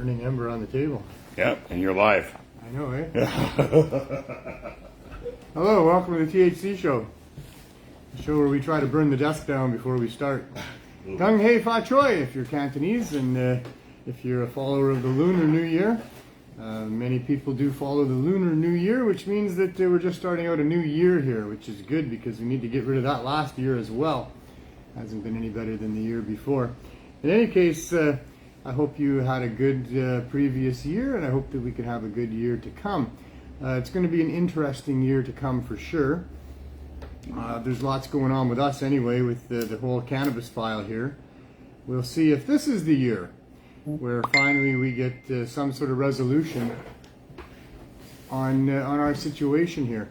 burning ember on the table. Yep, and you're live. I know, eh? Hello, welcome to the THC Show. The show where we try to burn the desk down before we start. Gung hei fa choi if you're Cantonese, and if you're a follower of the Lunar New Year. Many people do follow the Lunar New Year, which means that we're just starting out a new year here, which is good because we need to get rid of that last year as well. Hasn't been any better than the year before. In any case, I hope you had a good previous year, and I hope that we can have a good year to come. It's going to be an interesting year to come for sure. There's lots going on with us anyway, with the whole cannabis file here. We'll see if this is the year where finally we get some sort of resolution on our situation here.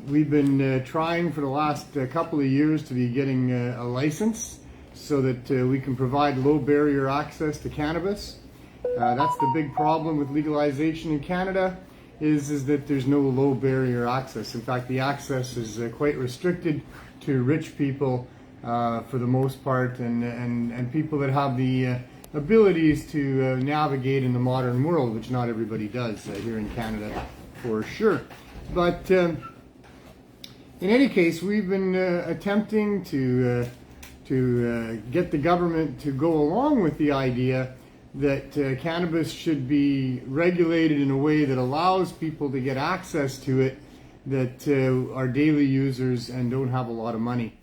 We've been trying for the last couple of years to be getting a license so that we can provide low barrier access to cannabis. That's the big problem with legalization in Canada, is that there's no low barrier access. In fact, the access is quite restricted to rich people for the most part, and people that have the abilities to navigate in the modern world, which not everybody does here in Canada for sure. But in any case, we've been attempting to get the government to go along with the idea that cannabis should be regulated in a way that allows people to get access to it that are daily users and don't have a lot of money.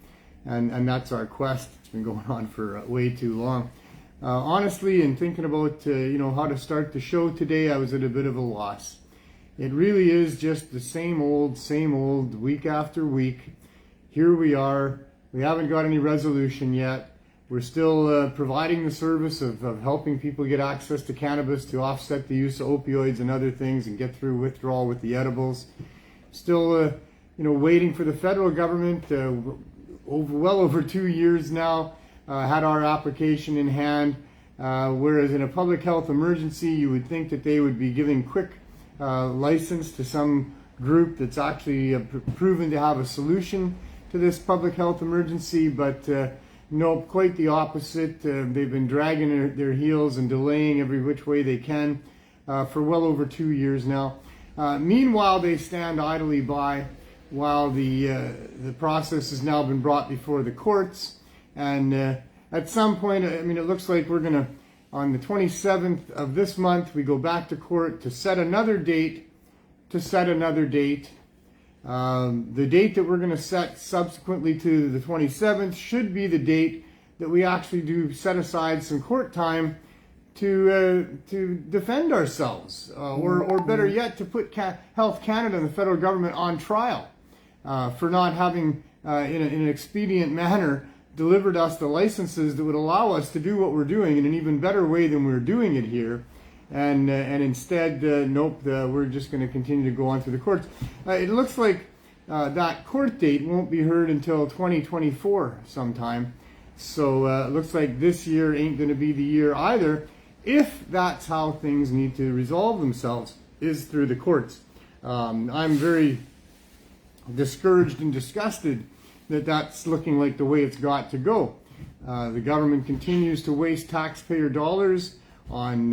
And that's our quest. It's been going on for way too long. Honestly, in thinking about how to start the show today, I was at a bit of a loss. It really is just the same old, week after week. Here we are. We haven't got any resolution yet. We're still providing the service of helping people get access to cannabis to offset the use of opioids and other things and get through withdrawal with the edibles. Still, waiting for the federal government. Well over 2 years now, had our application in hand. Whereas in a public health emergency, you would think that they would be giving quick license to some group that's actually proven to have a solution to this public health emergency, but no, quite the opposite. They've been dragging their heels and delaying every which way they can for well over 2 years now. Meanwhile, they stand idly by while the process has now been brought before the courts. And at some point, it looks like we're going to, on the 27th of this month, we go back to court to set another date, The date that we're going to set subsequently to the 27th should be the date that we actually do set aside some court time to defend ourselves, or better yet, to put Health Canada and the federal government on trial for not having, in an expedient manner, delivered us the licenses that would allow us to do what we're doing in an even better way than we're doing it here. And instead, nope, we're just going to continue to go on through the courts. It looks like that court date won't be heard until 2024 sometime. So it looks like this year ain't going to be the year either, if that's how things need to resolve themselves, is through the courts. I'm very discouraged and disgusted that that's looking like the way it's got to go. The government continues to waste taxpayer dollars on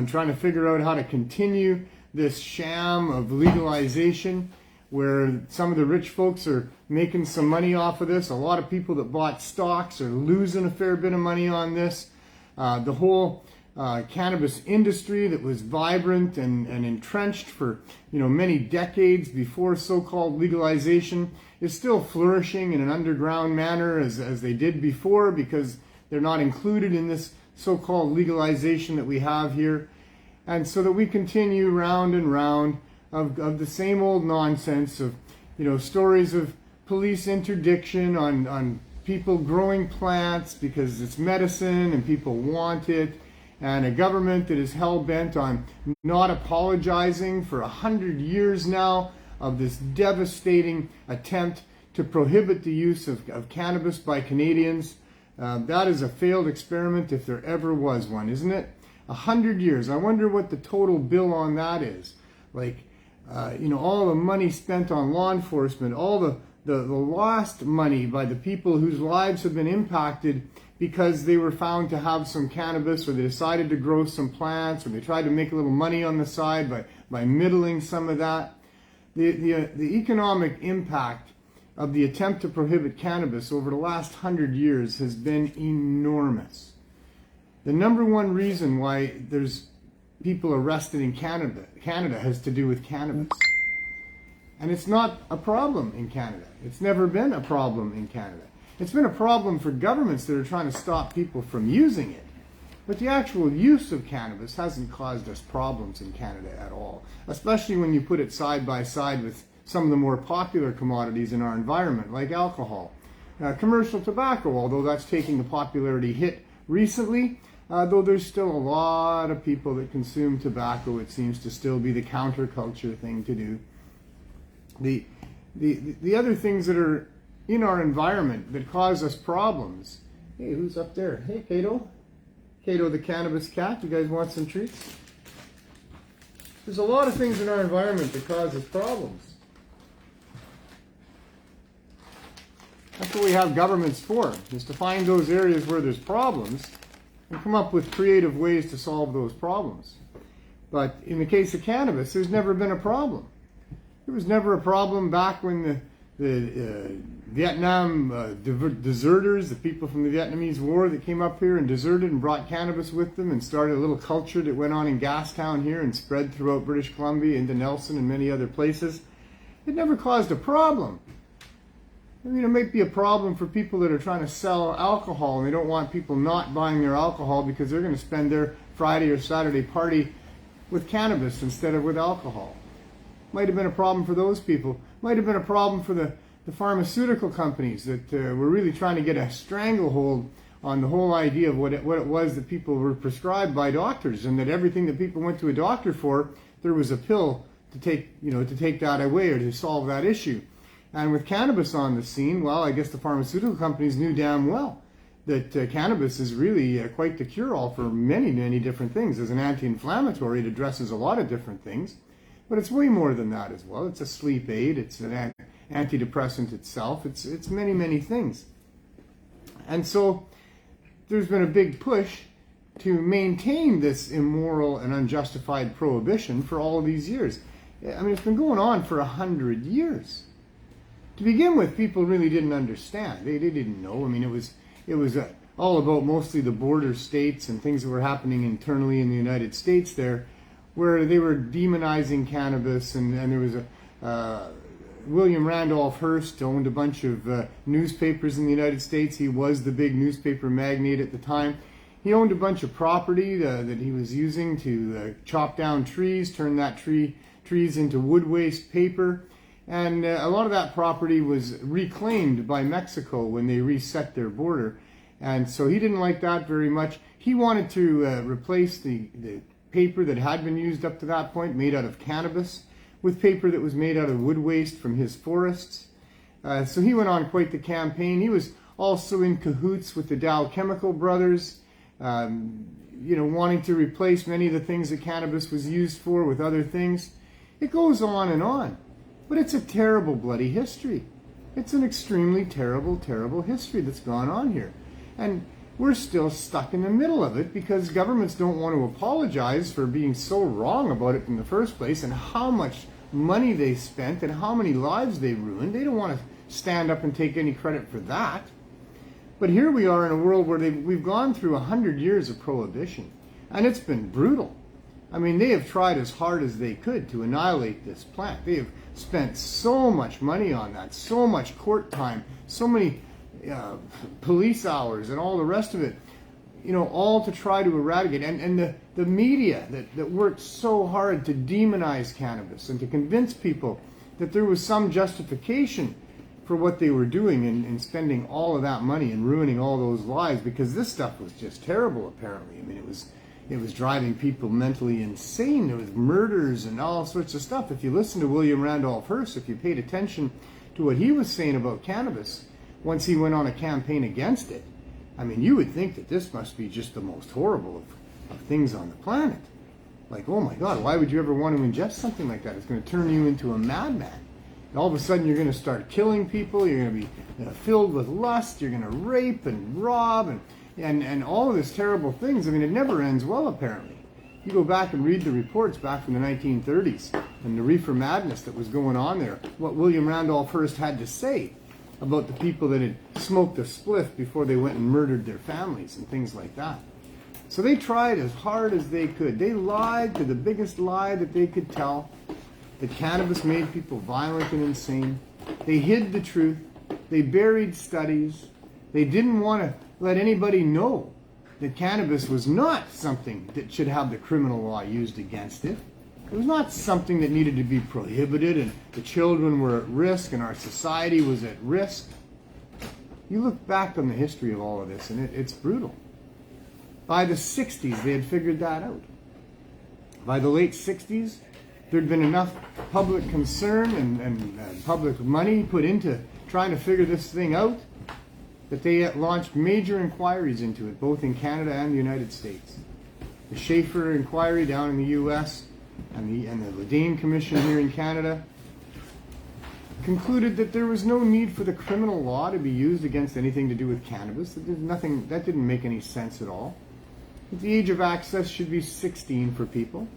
trying to figure out how to continue this sham of legalization, where some of the rich folks are making some money off of this. A lot of people that bought stocks are losing a fair bit of money on this. The whole cannabis industry that was vibrant and entrenched for many decades before so-called legalization is still flourishing in an underground manner as they did before, because they're not included in this so-called legalization that we have here. And so that we continue round and round of the same old nonsense of stories of police interdiction on people growing plants because it's medicine and people want it, and a government that is hell-bent on not apologizing for 100 years now of this devastating attempt to prohibit the use of cannabis by Canadians. That is a failed experiment if there ever was one, isn't it? 100 years. I wonder what the total bill on that is. All the money spent on law enforcement, all the lost money by the people whose lives have been impacted because they were found to have some cannabis, or they decided to grow some plants, or they tried to make a little money on the side by middling some of that. The economic impact of the attempt to prohibit cannabis over the last 100 years has been enormous. The number one reason why there's people arrested in Canada has to do with cannabis. And it's not a problem in Canada. It's never been a problem in Canada. It's been a problem for governments that are trying to stop people from using it. But the actual use of cannabis hasn't caused us problems in Canada at all, especially when you put it side by side with some of the more popular commodities in our environment, like alcohol. Commercial tobacco, although that's taking a popularity hit recently, though there's still a lot of people that consume tobacco, it seems to still be the counterculture thing to do. The other things that are in our environment that cause us problems. Hey, who's up there? Hey, Cato. Cato the cannabis cat. You guys want some treats? There's a lot of things in our environment that cause us problems. That's what we have governments for, is to find those areas where there's problems and come up with creative ways to solve those problems. But in the case of cannabis, there's never been a problem. There was never a problem back when the Vietnam deserters, the people from the Vietnamese War that came up here and deserted and brought cannabis with them and started a little culture that went on in Gastown here and spread throughout British Columbia into Nelson and many other places. It never caused a problem. I mean, it might be a problem for people that are trying to sell alcohol and they don't want people not buying their alcohol because they're going to spend their Friday or Saturday party with cannabis instead of with alcohol. Might have been a problem for those people. Might have been a problem for the pharmaceutical companies that were really trying to get a stranglehold on the whole idea of what it was that people were prescribed by doctors, and that everything that people went to a doctor for, there was a pill to take, to take that away or to solve that issue. And with cannabis on the scene, well, I guess the pharmaceutical companies knew damn well that cannabis is really quite the cure-all for many, many different things. As an anti-inflammatory, it addresses a lot of different things. But it's way more than that as well. It's a sleep aid. It's an antidepressant itself. It's many, many things. And so there's been a big push to maintain this immoral and unjustified prohibition for all of these years. I mean, it's been going on for 100 years. To begin with, people really didn't understand. They didn't know. I mean, it was all about mostly the border states and things that were happening internally in the United States there, where they were demonizing cannabis, and there was William Randolph Hearst owned a bunch of newspapers in the United States. He was the big newspaper magnate at the time. He owned a bunch of property that he was using to chop down trees, turn that trees into wood waste paper, and a lot of that property was reclaimed by Mexico when they reset their border, and so he didn't like that very much. He wanted to replace the paper that had been used up to that point, made out of cannabis, with paper that was made out of wood waste from his forests. So he went on quite the campaign. He was also in cahoots with the Dow Chemical brothers, wanting to replace many of the things that cannabis was used for with other things. It goes on and on. But it's a terrible, bloody history. It's an extremely terrible, terrible history that's gone on here. And we're still stuck in the middle of it because governments don't want to apologize for being so wrong about it in the first place, and how much money they spent and how many lives they ruined. They don't want to stand up and take any credit for that. But here we are in a world where we've gone through 100 years of prohibition, and it's been brutal. I mean, they have tried as hard as they could to annihilate this plant. They have spent so much money on that, so much court time, so many police hours and all the rest of it, all to try to eradicate. And the media that worked so hard to demonize cannabis and to convince people that there was some justification for what they were doing and spending all of that money and ruining all those lives, because this stuff was just terrible, apparently. I mean, it was driving people mentally insane. There was murders and all sorts of stuff. If you listen to William Randolph Hearst, if you paid attention to what he was saying about cannabis, once he went on a campaign against it, I mean, you would think that this must be just the most horrible of things on the planet. Like, oh my God, why would you ever want to ingest something like that? It's going to turn you into a madman. all of a sudden you're going to start killing people, you're going to be filled with lust, you're going to rape and rob and all of these terrible things. I mean, it never ends well, apparently. You go back and read the reports back from the 1930s and the reefer madness that was going on there, what William Randolph Hearst had to say about the people that had smoked a spliff before they went and murdered their families and things like that. So they tried as hard as they could. They lied to the biggest lie that they could tell, that cannabis made people violent and insane. They hid the truth. They buried studies. They didn't want to let anybody know that cannabis was not something that should have the criminal law used against it. It was not something that needed to be prohibited, and the children were at risk and our society was at risk. You look back on the history of all of this and it's brutal. By the 60s, they had figured that out. By the late 60s, there'd been enough public concern and public money put into trying to figure this thing out that they launched major inquiries into it, both in Canada and the United States. The Schaefer inquiry down in the U.S. and the Ledane Commission here in Canada concluded that there was no need for the criminal law to be used against anything to do with cannabis. That didn't make any sense at all. That the age of access should be 16 for people.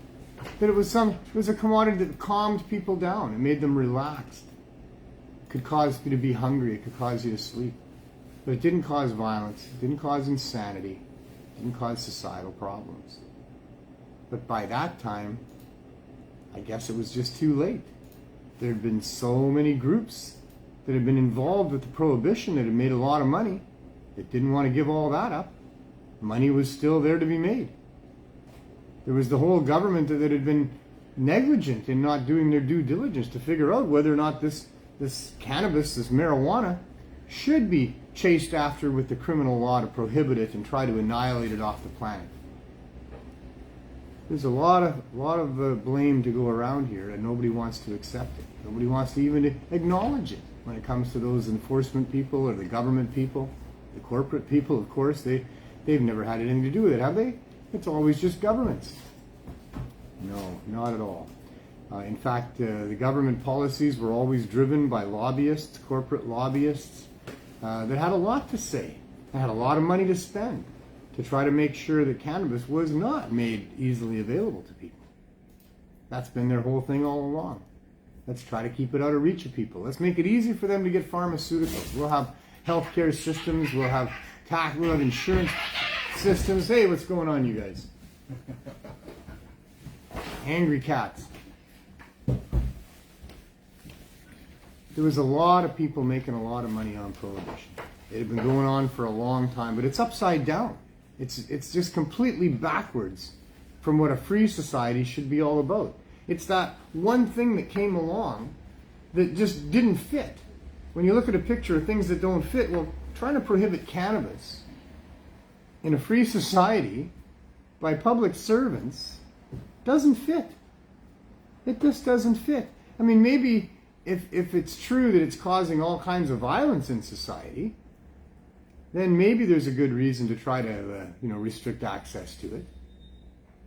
That it was a commodity that calmed people down and made them relaxed. It could cause you to be hungry. It could cause you to sleep. But it didn't cause violence. It didn't cause insanity. It didn't cause societal problems. But by that time, I guess it was just too late. There had been so many groups that had been involved with the prohibition that had made a lot of money that didn't want to give all that up. Money was still there to be made. There was the whole government that had been negligent in not doing their due diligence to figure out whether or not this cannabis, this marijuana, should be chased after with the criminal law to prohibit it and try to annihilate it off the planet. There's a lot of blame to go around here, and nobody wants to accept it. Nobody wants to even acknowledge it when it comes to those enforcement people or the government people, the corporate people. Of course, they've never had anything to do with it, have they? It's always just governments. No, not at all. In fact, the government policies were always driven by lobbyists, corporate lobbyists, that had a lot to say, and had a lot of money to spend to try to make sure that cannabis was not made easily available to people. That's been their whole thing all along. Let's try to keep it out of reach of people. Let's make it easy for them to get pharmaceuticals. We'll have healthcare systems, we'll have tax, we'll have insurance systems. Hey, what's going on, you guys? Angry cats. There was a lot of people making a lot of money on prohibition. It had been going on for a long time, but it's upside down. It's just completely backwards from what a free society should be all about. It's that one thing that came along that just didn't fit. When you look at a picture of things that don't fit, well, trying to prohibit cannabis in a free society by public servants doesn't fit. It just doesn't fit. I mean, maybe if it's true that it's causing all kinds of violence in society, then maybe there's a good reason to try to restrict access to it.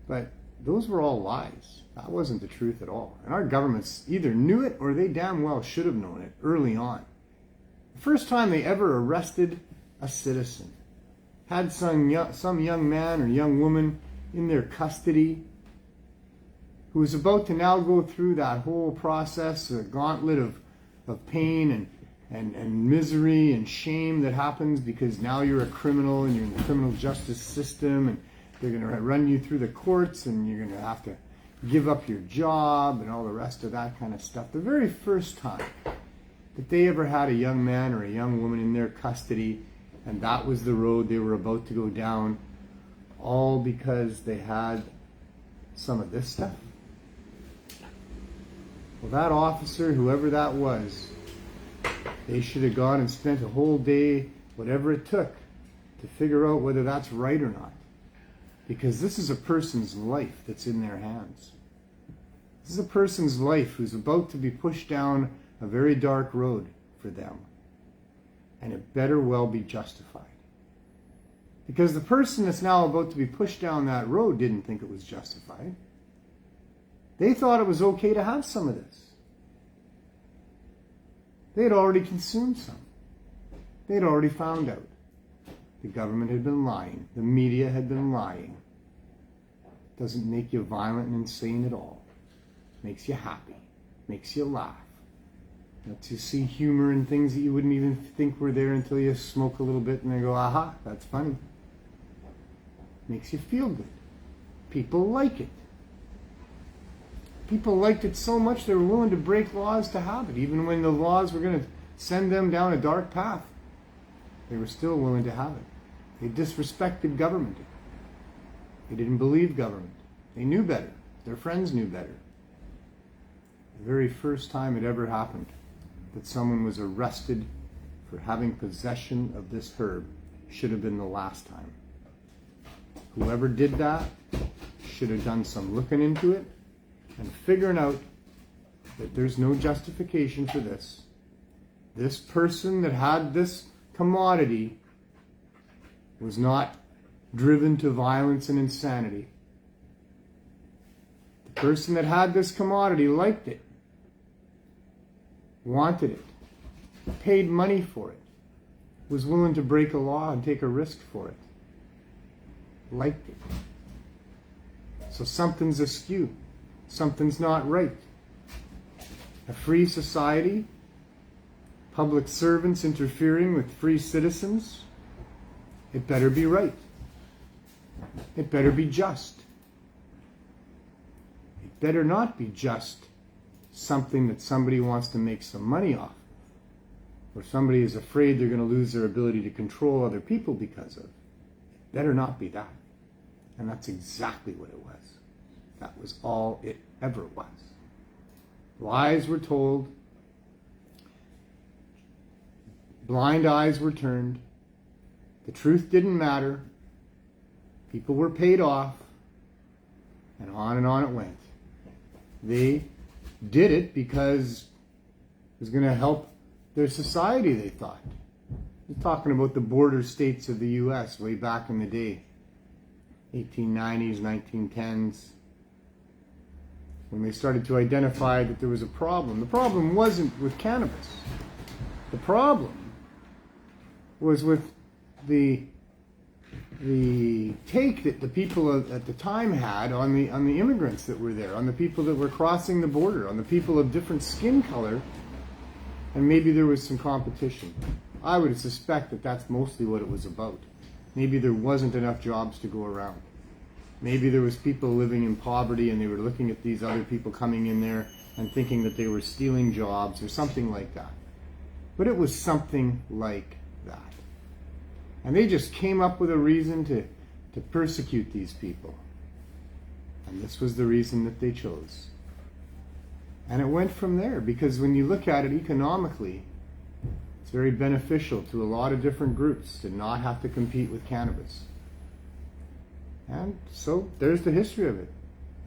But those were all lies. That wasn't the truth at all. And our governments either knew it or they damn well should have known it early on. The first time they ever arrested a citizen, had some young man or young woman in their custody who was about to now go through that whole process, a gauntlet of pain and misery and shame that happens because now you're a criminal and you're in the criminal justice system and they're going to run you through the courts and you're going to have to give up your job and all the rest of that kind of stuff. The very first time that they ever had a young man or a young woman in their custody, and that was the road they were about to go down, all because they had some of this stuff. Well, that officer, whoever that was, they should have gone and spent a whole day, whatever it took, to figure out whether that's right or not. Because this is a person's life that's in their hands. This is a person's life who's about to be pushed down a very dark road for them. And it better well be justified. Because the person that's now about to be pushed down that road didn't think it was justified. They thought it was okay to have some of this. They had already consumed some. They had already found out. The government had been lying. The media had been lying. It doesn't make you violent and insane at all. It makes you happy. It makes you laugh. It lets you see humor in things that you wouldn't even think were there until you smoke a little bit and then go, aha, that's funny. It makes you feel good. People like it. People liked it so much they were willing to break laws to have it. Even when the laws were going to send them down a dark path, they were still willing to have it. They disrespected government. They didn't believe government. They knew better. Their friends knew better. The very first time it ever happened that someone was arrested for having possession of this herb should have been the last time. Whoever did that should have done some looking into it and figuring out that there's no justification for this. This person that had this commodity was not driven to violence and insanity. The person that had this commodity liked it, wanted it, paid money for it, was willing to break a law and take a risk for it, liked it. So something's askew. Something's not right. A free society, public servants interfering with free citizens, it better be right. It better be just. It better not be just something that somebody wants to make some money off, or somebody is afraid they're going to lose their ability to control other people because of. It better not be that. And that's exactly what it was. That was all it ever was. Lies were told. Blind eyes were turned. The truth didn't matter. People were paid off. And on it went. They did it because it was going to help their society, they thought. We're talking about the border states of the U.S. way back in the day. 1890s, 1910s. When they started to identify that there was a problem. The problem wasn't with cannabis. The problem was with the take that the people at the time had on the immigrants that were there, on the people that were crossing the border, on the people of different skin color, and maybe there was some competition. I would suspect that that's mostly what it was about. Maybe there wasn't enough jobs to go around. Maybe there was people living in poverty and they were looking at these other people coming in there and thinking that they were stealing jobs or something like that. But it was something like that. And they just came up with a reason to persecute these people. And this was the reason that they chose. And it went from there, because when you look at it economically, it's very beneficial to a lot of different groups to not have to compete with cannabis. And so there's the history of it.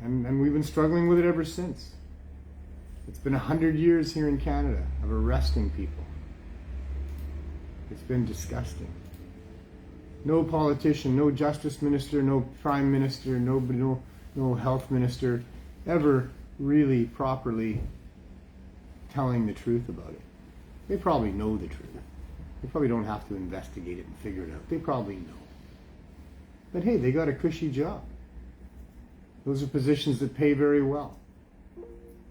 And we've been struggling with it ever since. It's been 100 years here in Canada of arresting people. It's been disgusting. No politician, no justice minister, no prime minister, no health minister ever really properly telling the truth about it. They probably know the truth. They probably don't have to investigate it and figure it out. They probably know. But hey, they got a cushy job. Those are positions that pay very well.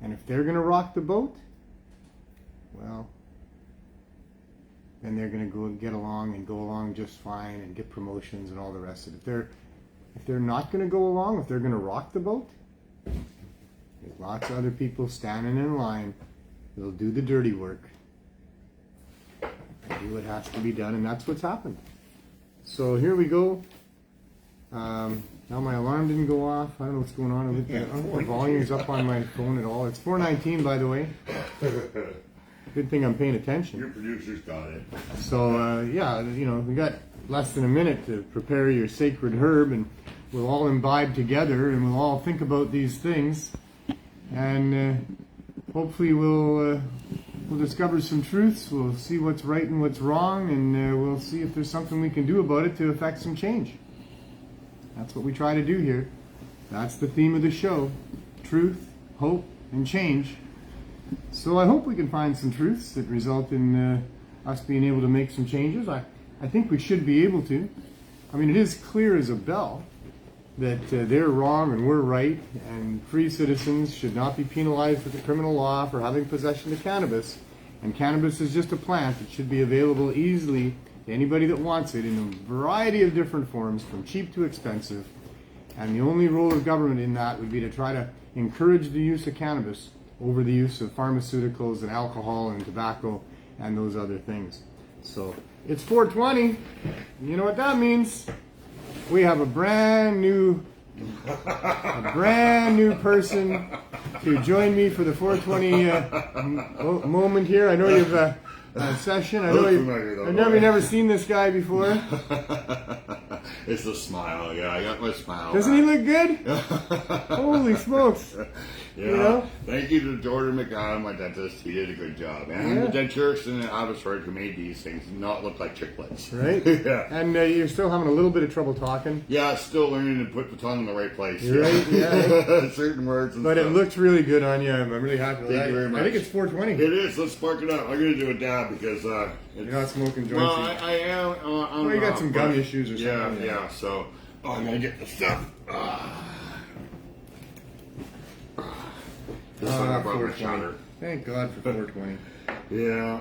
And if they're going to rock the boat, well, then they're going to go and get along and go along just fine and get promotions and all the rest of it. If they're not going to go along, if they're going to rock the boat, there's lots of other people standing in line that'll do the dirty work and do what has to be done, and that's what's happened. So here we go. Now my alarm didn't go off. I don't know what's going on. I don't think the volume's up on my phone at all. It's 4:19, by the way. Good thing I'm paying attention. Your producers got it. So, yeah, you know, we got less than a minute to prepare your sacred herb, and we'll all imbibe together, and we'll all think about these things, and hopefully we'll discover some truths. We'll see what's right and what's wrong, and we'll see if there's something we can do about it to affect some change. That's what we try to do here. That's the theme of the show. Truth, hope, and change. So I hope we can find some truths that result in us being able to make some changes. I think we should be able to. I mean, it is clear as a bell that they're wrong and we're right, and free citizens should not be penalized with the criminal law for having possession of cannabis. And cannabis is just a plant that should be available easily to anybody that wants it in a variety of different forms, from cheap to expensive. And the only role of government in that would be to try to encourage the use of cannabis over the use of pharmaceuticals and alcohol and tobacco and those other things. So it's 420. You know what that means? We have a brand new person to join me for the 420 moment here. I know you've a session. I know I've never seen this guy before. It's the smile. Yeah, I got my smile. Doesn't he look good? Holy smokes! Yeah. You know? Thank you to Jordan McDonald, my dentist. He did a good job. And the dentures in Abbotsford who made these things not look like chiclets. Right? Yeah. And you're still having a little bit of trouble talking. Yeah, still learning to put the tongue in the right place. Right? Yeah. Certain words. And but stuff. It looks really good on you. I'm really happy with that. Thank you very much. I think it's 420. It is. Let's spark it up. I'm going to do a dab because you're not smoking joints. Well, I am. Well, you got some gum issues or something. Yeah. So I'm going to get the stuff. Just like I brought my shoulder. Thank God for 420. Yeah.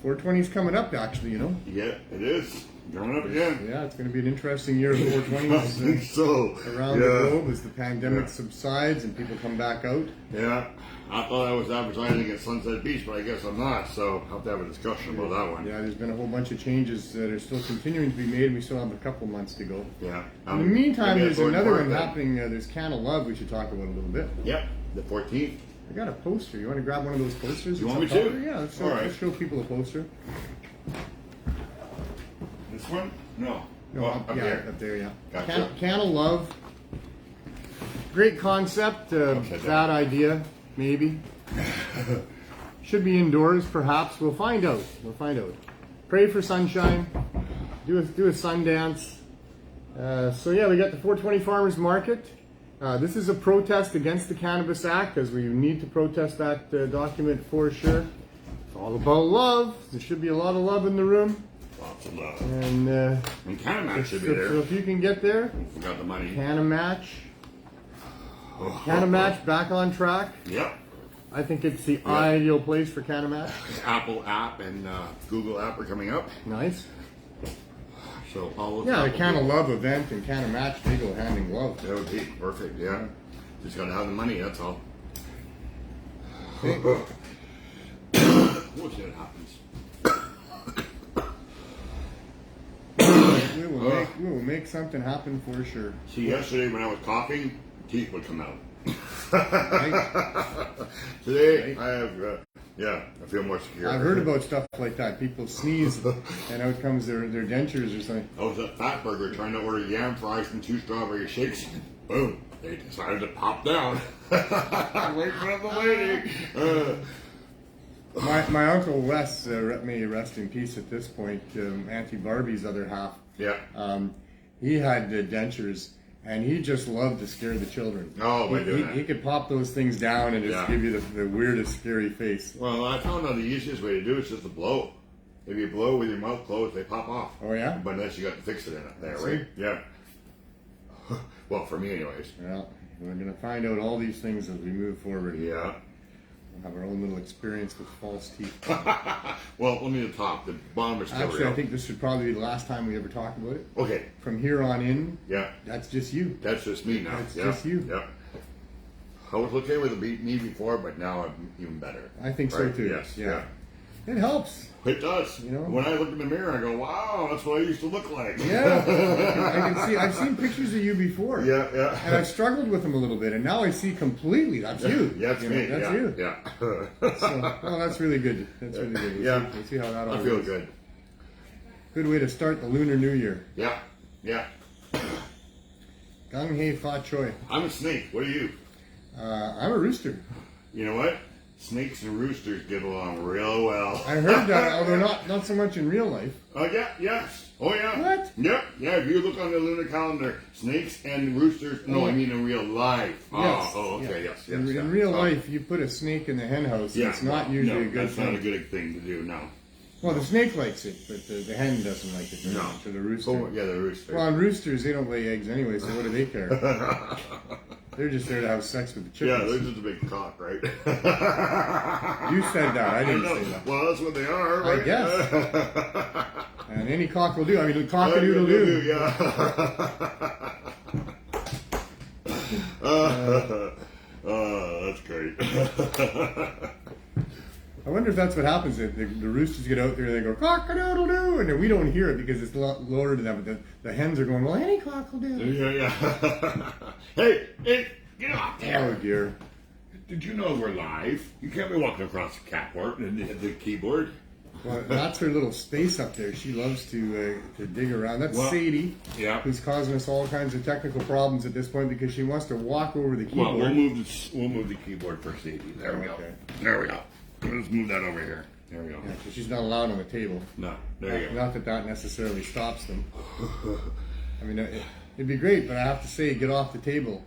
420's coming up, actually, you know? Yeah, it is. Coming up again. Yeah, it's going to be an interesting year of 420s I think so. Around the globe as the pandemic subsides and people come back out. Yeah. I thought I was advertising at Sunset Beach, but I guess I'm not, so I'll have to have a discussion about that one. Yeah, there's been a whole bunch of changes that are still continuing to be made. We still have a couple months to go. Yeah. In the meantime, there's another one happening. There's Can of Love we should talk about a little bit. Yep, the 14th. I got a poster. You want to grab one of those posters? You want me to? Yeah, let's show people a poster. This one? No. No, up there. Up there, yeah. Gotcha. Can of Love. Great concept. Bad idea, maybe. Should be indoors, perhaps. We'll find out. Pray for sunshine. Do a sun dance. So yeah, we got the 420 Farmers Market. This is a protest against the Cannabis Act, because we need to protest that document for sure. It's all about love. There should be a lot of love in the room. Lots of love. And Canamatch should be there. So if you can get there. Forgot the money. Canamatch. Canamatch back on track. Yep. I think it's the ideal place for Canamatch. Apple app and Google app are coming up. Nice. So all of the Can of Love event and Canamatch, they go hand in glove. That would be perfect, yeah. Just gotta have the money, that's all. Okay. We'll see what happens. We will make something happen for sure. See, yesterday when I was coughing, teeth would come out. Right. Today, right. I have, I feel more secure. I've heard about stuff like that. People sneeze and out comes their dentures or something. I was at Fat Burger trying to order yam fries and 2 strawberry shakes. Boom. They decided to pop down. Wait for the lady. My Uncle Wes, may rest in peace at this point, Auntie Barbie's other half. Yeah. He had dentures, and he just loved to scare the children. Oh, by doing that. He could pop those things down and just give you the weirdest, scary face. Well, I found out the easiest way to do it is just to blow. If you blow with your mouth closed, they pop off. Oh, yeah? But unless you got to fix it in it there, right? Yeah. Well, for me anyways. Well, we're going to find out all these things as we move forward. Yeah. We'll have our own little experience with false teeth. Well, only the top. The bottom is still Actually, real. I think this should probably be the last time we ever talk about it. Okay. From here on in, yeah, that's just you. That's just me now. That's just you. Yeah. I was okay with the knee before, but now I'm even better. I think so too. Yes. Yeah. It helps. It does. You know? When I look in the mirror, I go, "Wow, that's what I used to look like." Yeah. I can see. I've seen pictures of you before. Yeah, yeah. And I've struggled with them a little bit, and now I see completely. That's you. Yeah, that's me. That's you. Yeah. So, well, that's really good. That's really good. We'll see how that all I feel goes. good. Good way to start the Lunar New Year. Yeah. Yeah. Gung Hei Fa Choi. I'm a snake. What are you? I'm a rooster. You know what? snakes and roosters get along real well. I heard that, although not so much in real life. Yes. Oh, yeah. What? Yep. Yeah, if you look on the lunar calendar, snakes and roosters. No, I mean in real life. Yes. Oh, okay. Yeah. Yes. In real life, you put a snake in the hen house. Yeah, It's not usually a good that's thing. not a good thing to do, no. Well, the snake likes it, but the hen doesn't like it very No. much, or the rooster. Oh, yeah, the rooster. Well, and roosters, they don't lay eggs anyway, so what do they care? They're just there to have sex with the Yeah, chickens. they're just a big cock, right? You said that. I didn't say that. Well, that's what they are, right? I guess. And any cock will do. I mean, cock-a-doodle-doo. Yeah. That's great. I wonder if that's what happens. If the roosters get out there, they go cock-a-doodle-doo, and then we don't hear it because it's a lot lower to them. But the hens are going, well, any cock will do. Yeah. Hey, get off there. Oh dear. Did you know we're live? You can't be walking across the catwalk and the keyboard. Well, that's her little space up there. She loves to dig around. That's Sadie, who's causing us all kinds of technical problems at this point because she wants to walk over the keyboard. Well, we'll move the keyboard for Sadie. There we go. There we go. Let's move that over here. There we go. Yeah, so she's not allowed on the table. No, there you go. Not that necessarily stops them. I mean, it'd be great, but I have to say, get off the table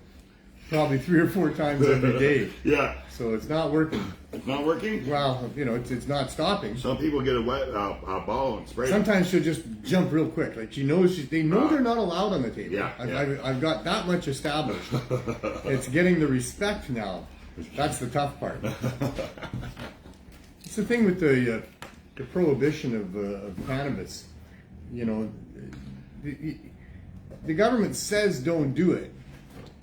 probably 3 or 4 times every day. Yeah. So it's not working. It's not working? Well, it's not stopping. Some people get a wet ball and spray. Sometimes she'll just jump real quick. Like she knows they know they're not allowed on the table. Yeah, I've got that much established. It's getting the respect now. That's the tough part. It's the thing with the prohibition of cannabis. The government says don't do it,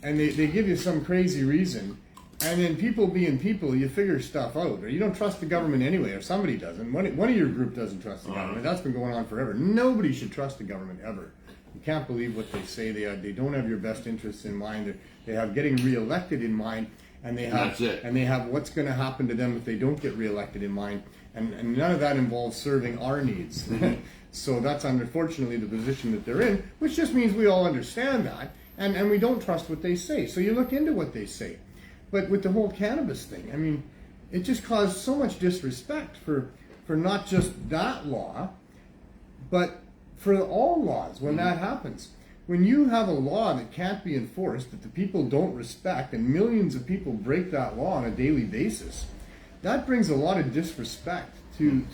and they give you some crazy reason, and then people being people, you figure stuff out, or you don't trust the government anyway, or somebody doesn't. One of your group doesn't trust the government. That's been going on forever. Nobody should trust the government ever. You can't believe what they say. They don't have your best interests in mind. They have getting reelected in mind. And they have what's going to happen to them if they don't get reelected in mind, and none of that involves serving our needs. So that's unfortunately the position that they're in, which just means we all understand that, and we don't trust what they say. So you look into what they say. But with the whole cannabis thing, I mean, it just caused so much disrespect for not just that law, but for all laws when that happens. When you have a law that can't be enforced, that the people don't respect, and millions of people break that law on a daily basis, that brings a lot of disrespect to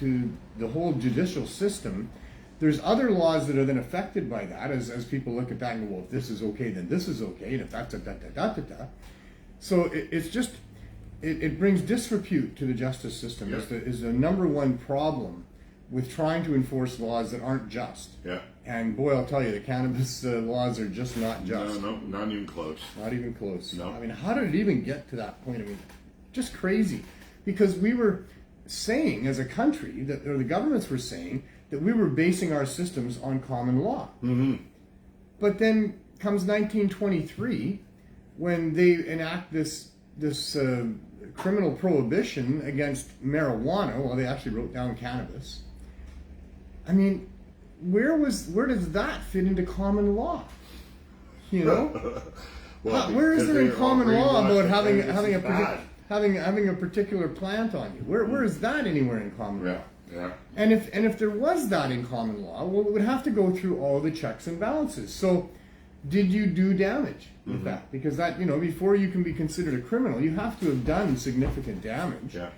the whole judicial system. There's other laws that are then affected by that, as people look at that and go, well, if this is okay, then this is okay, and if that's da-da-da-da-da-da. So it brings disrepute to the justice system. Yeah. Is the number one problem with trying to enforce laws that aren't just. Yeah. And boy, I'll tell you, the cannabis laws are just not just. No, not even close. Not even close. No. I mean, how did it even get to that point? I mean, just crazy. Because we were saying as a country, or the governments were saying, that we were basing our systems on common law. Mm-hmm. But then comes 1923, when they enact this criminal prohibition against marijuana. Well, they actually wrote down cannabis. I mean, where does that fit into common law? Well, where is it in common law about having a particular plant on you? Where is that anywhere in common law? Yeah. And if there was that in common law, well, it would have to go through all the checks and balances. So, did you do damage with that? Because that, before you can be considered a criminal, you have to have done significant damage. Yeah.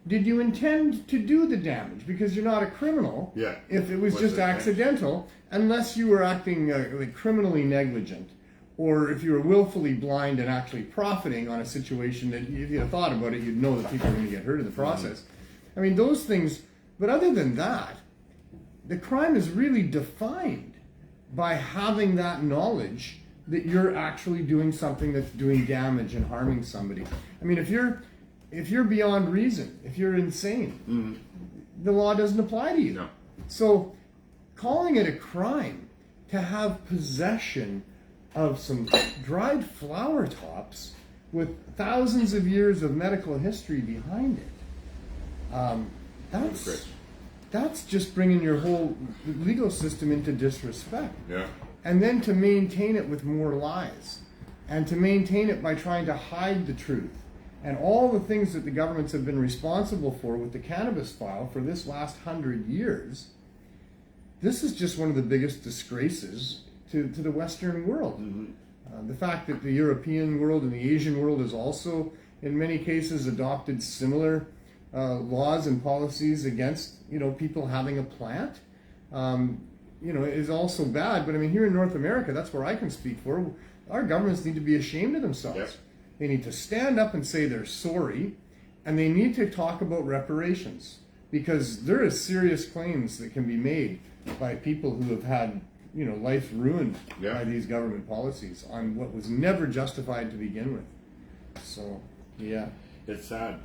Did you intend to do the damage? Because you're not a criminal. Yeah. If it was just accidental, unless you were acting like criminally negligent, or if you were willfully blind and actually profiting on a situation that if you thought about it, you'd know that people are going to get hurt in the process. I mean, those things. But other than that, the crime is really defined by having that knowledge that you're actually doing something that's doing damage and harming somebody. I mean, if you're beyond reason, if you're insane, the law doesn't apply to you. No. So calling it a crime to have possession of some dried flower tops with thousands of years of medical history behind it, that's just bringing your whole legal system into disrespect. Yeah. And then to maintain it with more lies, and to maintain it by trying to hide the truth, And all the things that the governments have been responsible for with the cannabis file for this last 100 years, this is just one of the biggest disgraces to the Western world. The fact that the European world and the Asian world has also, in many cases, adopted similar laws and policies against, people having a plant, is also bad. But I mean, here in North America, that's where I can speak for. Our governments need to be ashamed of themselves. Yep. They need to stand up and say they're sorry, and they need to talk about reparations, because there is serious claims that can be made by people who have had, life ruined by these government policies on what was never justified to begin with. So, yeah. It's sad.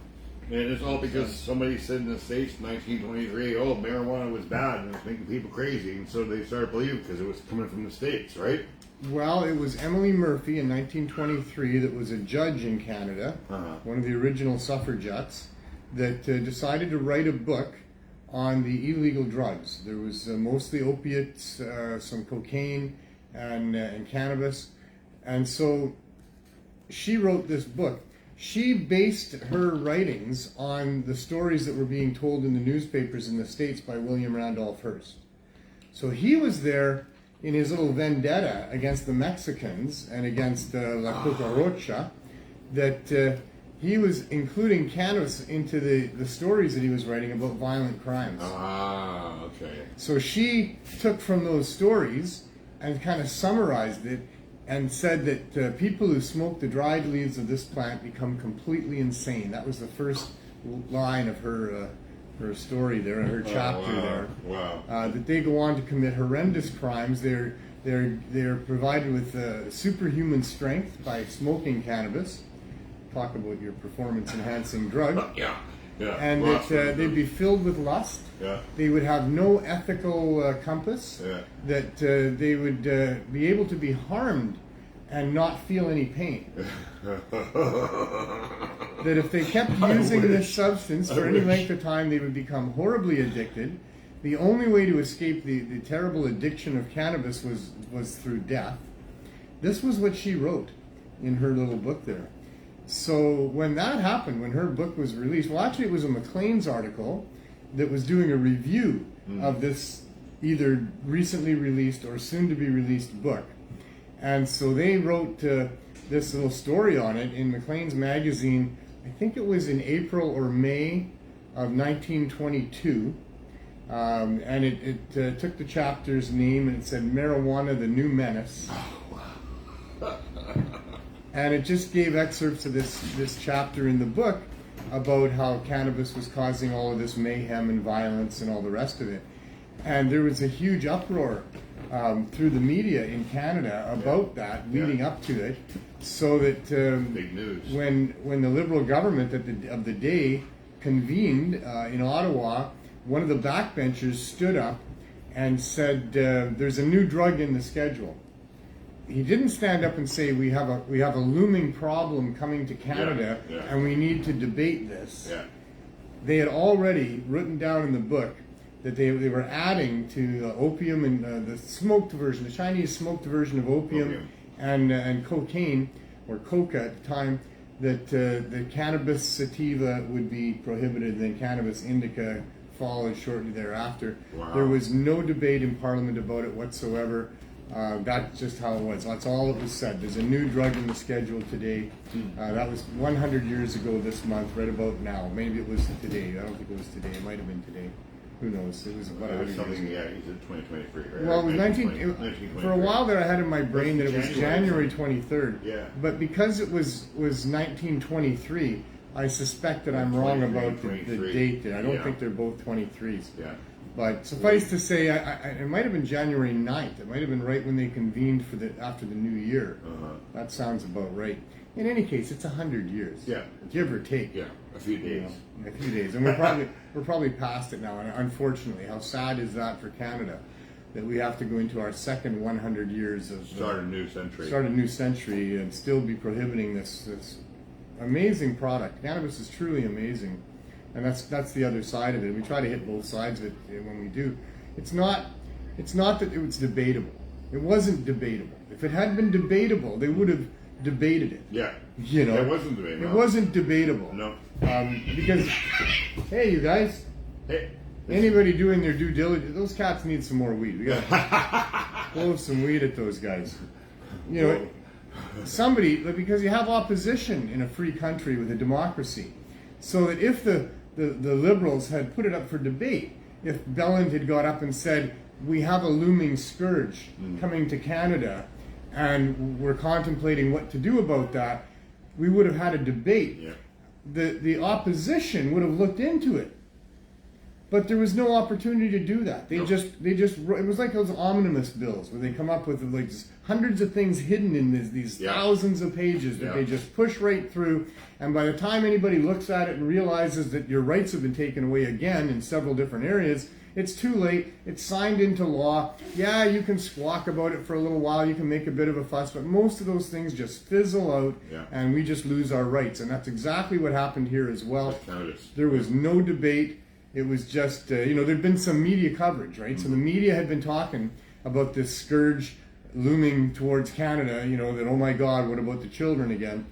And it's all because somebody said in the States in 1923, oh, marijuana was bad and it was making people crazy. And so they started believing because it was coming from the States, right? Well, it was Emily Murphy in 1923 that was a judge in Canada, one of the original suffragettes, that decided to write a book on the illegal drugs. There was mostly opiates, some cocaine, and cannabis. And so she wrote this book. She based her writings on the stories that were being told in the newspapers in the States by William Randolph Hearst. So he was there in his little vendetta against the Mexicans and against La Cucaracha, that he was including cannabis into the stories that he was writing about violent crimes. Ah, okay. So she took from those stories and kind of summarized it and said that people who smoke the dried leaves of this plant become completely insane. That was the first line of her story there, her chapter there. Wow. That they go on to commit horrendous crimes. They're provided with superhuman strength by smoking cannabis. Talk about your performance-enhancing drug. Yeah. And that they'd be filled with lust. Yeah. They would have no ethical compass. Yeah. That they would be able to be harmed and not feel any pain. That if they kept using this substance for any length of time, they would become horribly addicted. The only way to escape the terrible addiction of cannabis was through death. This was what she wrote in her little book there. So when that happened, when her book was released, well, actually it was a Maclean's article that was doing a review of this either recently released or soon to be released book. And so they wrote this little story on it in Maclean's magazine. I think it was in April or May of 1922. And it took the chapter's name and it said Marijuana, the New Menace. Oh, wow. And it just gave excerpts of this chapter in the book about how cannabis was causing all of this mayhem and violence and all the rest of it. And there was a huge uproar through the media in Canada about that leading up to it, so that big news. When the Liberal government of the day convened in Ottawa, one of the backbenchers stood up and said, "There's a new drug in the schedule." He didn't stand up and say we have a looming problem coming to Canada and we need to debate this. Yeah. They had already written down in the book that they were adding to opium and the smoked version, the Chinese smoked version of opium. And cocaine or coca at the time, that the cannabis sativa would be prohibited, and then cannabis indica followed shortly thereafter. Wow. There was no debate in Parliament about it whatsoever. That's just how it was. That's all that was said. There's a new drug in the schedule today. That was 100 years ago this month, right about now. Maybe it was today. I don't think it was today. It might have been today. Who knows? It was about 100 years ago. Yeah, he said 2023, right? Well, it was 1923. For a while there, I had in my brain that it was January 23rd. Yeah. But because it was 1923, I suspect that I'm wrong about the date there. I don't think they're both 23s. Yeah. But suffice to say, it might have been January 9th. It might have been right when they convened after the new year. That sounds about right. In any case, it's 100 years. Yeah. Give or take. Yeah. A few days. A few days. And we're probably past it now. And unfortunately, how sad is that for Canada, that we have to go into our second 100 years of Start a new century. Start a new century and still be prohibiting this amazing product. Cannabis is truly amazing. And that's the other side of it. We try to hit both sides of it when we do. It's not that it was debatable. It wasn't debatable. If it had been debatable, they would have debated it. Yeah. You know, It wasn't debatable. It wasn't debatable. No. Because, hey, you guys, Hey. anybody doing their due diligence, those cats need some more weed. We got to blow some weed at those guys. You know, somebody, because you have opposition in a free country with a democracy. So that if the Liberals had put it up for debate, if Belland had got up and said, we have a looming scourge coming to Canada and we're contemplating what to do about that, we would have had a debate. Yeah. The opposition would have looked into it. But there was no opportunity to do that. They just it was like those omnibus bills where they come up with like just hundreds of things hidden in these thousands of pages that they just push right through. And by the time anybody looks at it and realizes that your rights have been taken away again in several different areas, it's too late. It's signed into law. Yeah, you can squawk about it for a little while. You can make a bit of a fuss, but most of those things just fizzle out, and we just lose our rights. And that's exactly what happened here as well. There was no debate. It was just, there'd been some media coverage, right? So the media had been talking about this scourge looming towards Canada, that, oh my God, what about the children again?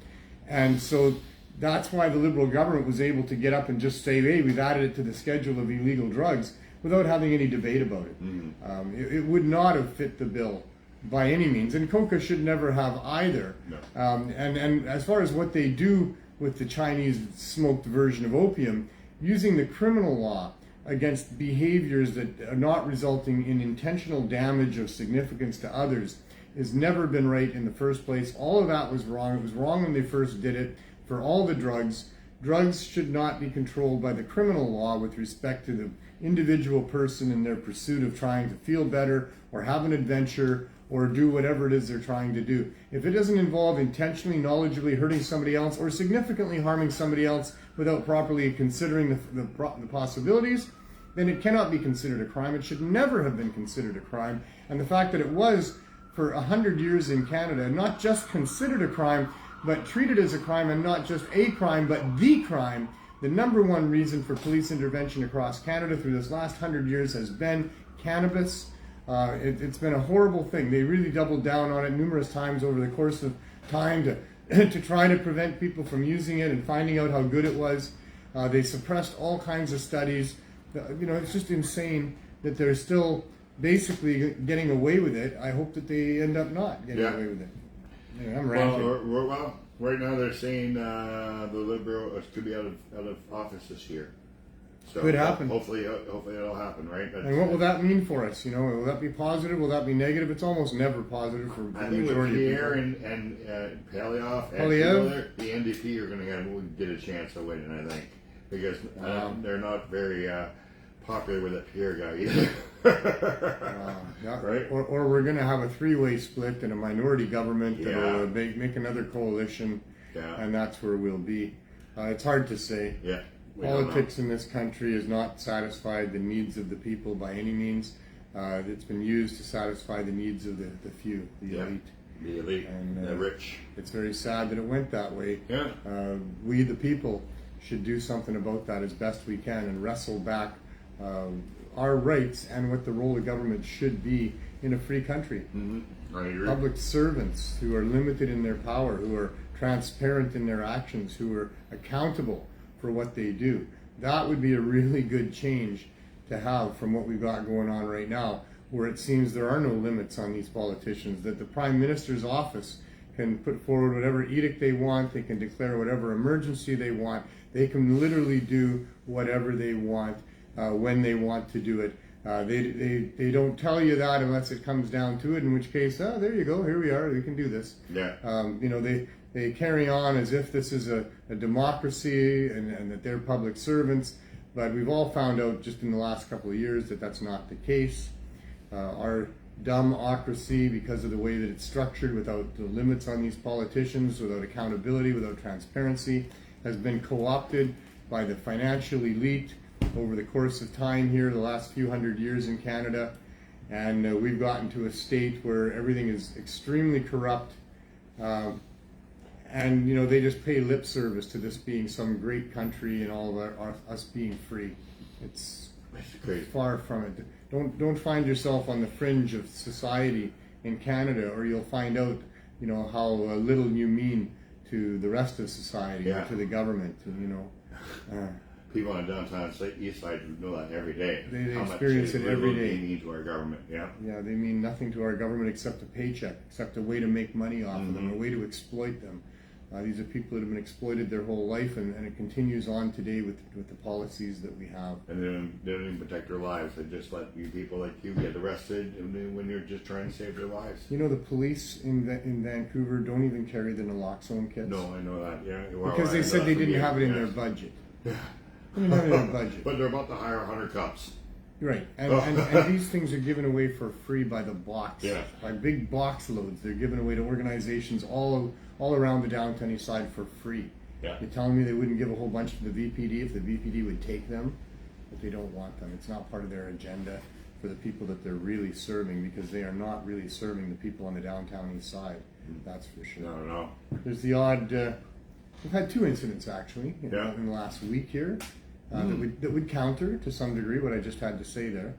And so that's why the Liberal government was able to get up and just say, hey, we've added it to the schedule of illegal drugs without having any debate about it. It would not have fit the bill by any means, and coca should never have either. No. And as far as what they do with the Chinese smoked version of opium, using the criminal law against behaviors that are not resulting in intentional damage of significance to others has never been right in the first place. All of that was wrong. It was wrong when they first did it for all the drugs. Drugs should not be controlled by the criminal law with respect to the individual person in their pursuit of trying to feel better or have an adventure or do whatever it is they're trying to do. If it doesn't involve intentionally, knowledgeably hurting somebody else or significantly harming somebody else without properly considering the possibilities, then it cannot be considered a crime. It should never have been considered a crime. And the fact that it was for 100 years in Canada, not just considered a crime, but treated as a crime, and not just a crime, but the crime. The number one reason for police intervention across Canada through this last 100 years has been cannabis. It's been a horrible thing. They really doubled down on it numerous times over the course of time to try to prevent people from using it and finding out how good it was. They suppressed all kinds of studies. It's just insane that they're still basically getting away with it. I hope that they end up not getting away with it. I'm ranting. Well, right now they're saying the Liberal could be out of office this year. So could happen. Hopefully it'll happen, right? And what will that mean for us? Will that be positive? Will that be negative? It's almost never positive for the majority of people. and Palioff, the NDP are going to get a chance of winning, I think, because they're not very popular with that Pierre guy either. Right? Or we're going to have a three-way split and a minority government that will make another coalition, and that's where we'll be. It's hard to say. Yeah. Politics in this country has not satisfied the needs of the people by any means. It's been used to satisfy the needs of the few, the elite. The elite, and the rich. It's very sad that it went that way. Yeah. We, the people, should do something about that as best we can and wrestle back our rights and what the role of government should be in a free country. Mm-hmm. I agree. Public servants who are limited in their power, who are transparent in their actions, who are accountable for what they do. That would be a really good change to have from what we've got going on right now, where it seems there are no limits on these politicians, that the Prime Minister's office can put forward whatever edict they want, they can declare whatever emergency they want, they can literally do whatever they want when they want to do it. They don't tell you that unless it comes down to it, in which case, there you go, here we are, we can do this. Yeah. They carry on as if this is a democracy and that they're public servants, but we've all found out just in the last couple of years that that's not the case. Our dumbocracy, because of the way that it's structured, without the limits on these politicians, without accountability, without transparency, has been co-opted by the financial elite over the course of time here, the last few hundred years in Canada, and we've gotten to a state where everything is extremely corrupt. And they just pay lip service to this being some great country and all of us being free. It's far from it. Don't find yourself on the fringe of society in Canada, or you'll find out, how little you mean to the rest of society, or to the government, People on the downtown east side know that every day. They how experience much it every day. They mean to our government. Yeah. Yeah, they mean nothing to our government except a paycheck, except a way to make money off of them, a way to exploit them. These are people that have been exploited their whole life, and it continues on today with the policies that we have. And they don't even protect their lives. They just let you people like you get arrested when you're just trying to save their lives. You know, the police in Vancouver don't even carry the naloxone kits. No, I know that. Yeah, because they said they didn't have it in their budget. They didn't have it in their budget. But they're about to hire 100 cops. Right, and these things are given away for free by the box, by big box loads. They're given away to organizations all around the downtown east side for free. Yeah. You're telling me they wouldn't give a whole bunch to the VPD if the VPD would take them, but they don't want them. It's not part of their agenda for the people that they're really serving, because they are not really serving the people on the downtown east side. That's for sure. No. There's the odd. We've had 2 incidents actually in the last week here. That would counter to some degree what I just had to say there.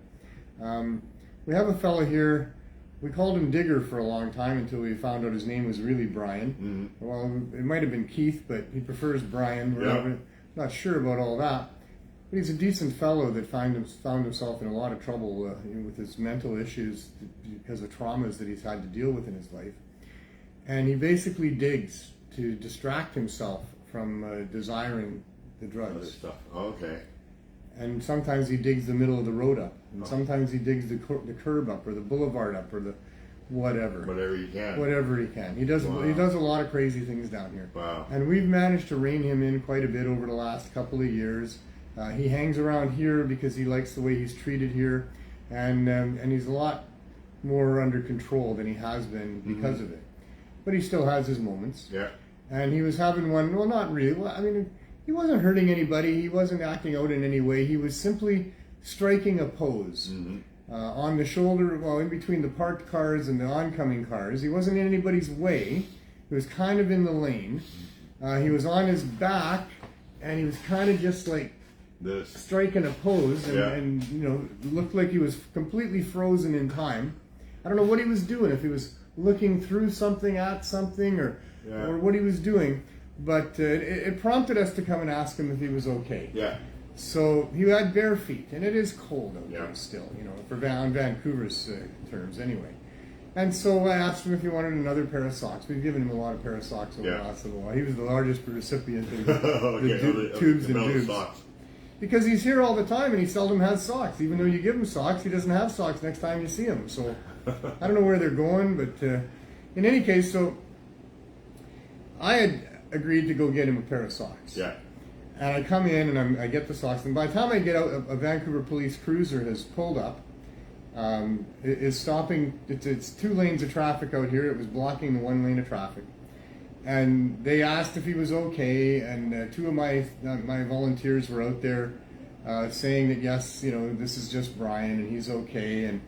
We have a fellow here, we called him Digger for a long time until we found out his name was really Brian. Well, it might have been Keith, but he prefers Brian. We're not sure about all that. But he's a decent fellow that found himself in a lot of trouble with his mental issues because of traumas that he's had to deal with in his life. And he basically digs to distract himself from desiring the drugs. Other stuff. Okay. And sometimes he digs the middle of the road up, and sometimes he digs the curb up, or the boulevard up, or the whatever. Whatever he can. Whatever he can. He does a lot of crazy things down here. Wow. And we've managed to rein him in quite a bit over the last couple of years. He hangs around here because he likes the way he's treated here, and he's a lot more under control than he has been because of it. But he still has his moments. Yeah. And he was having one. Well, not really. Well, I mean, he wasn't hurting anybody. He wasn't acting out in any way. He was simply striking a pose on the shoulder, well, in between the parked cars and the oncoming cars. He wasn't in anybody's way. He was kind of in the lane. He was on his back, and he was kind of just like striking a pose, and looked like he was completely frozen in time. I don't know what he was doing, if he was looking through something at something, or what he was doing. But it prompted us to come and ask him if he was okay. Yeah. So he had bare feet, and it is cold out there still, for Vancouver's terms anyway. And so I asked him if he wanted another pair of socks. We've given him a lot of pair of socks over the last little while. He was the largest recipient of the tubes and dubs. Socks. Because he's here all the time, and he seldom has socks. Even though you give him socks, he doesn't have socks next time you see him. So I don't know where they're going, but in any case, so I had agreed to go get him a pair of socks. Yeah. And I come in and I get the socks, and by the time I get out, a Vancouver Police cruiser has pulled up. Is stopping. It's 2 lanes of traffic out here. It was blocking the 1 lane of traffic, and they asked if he was okay. And 2 of my volunteers were out there saying that yes, this is just Brian and he's okay.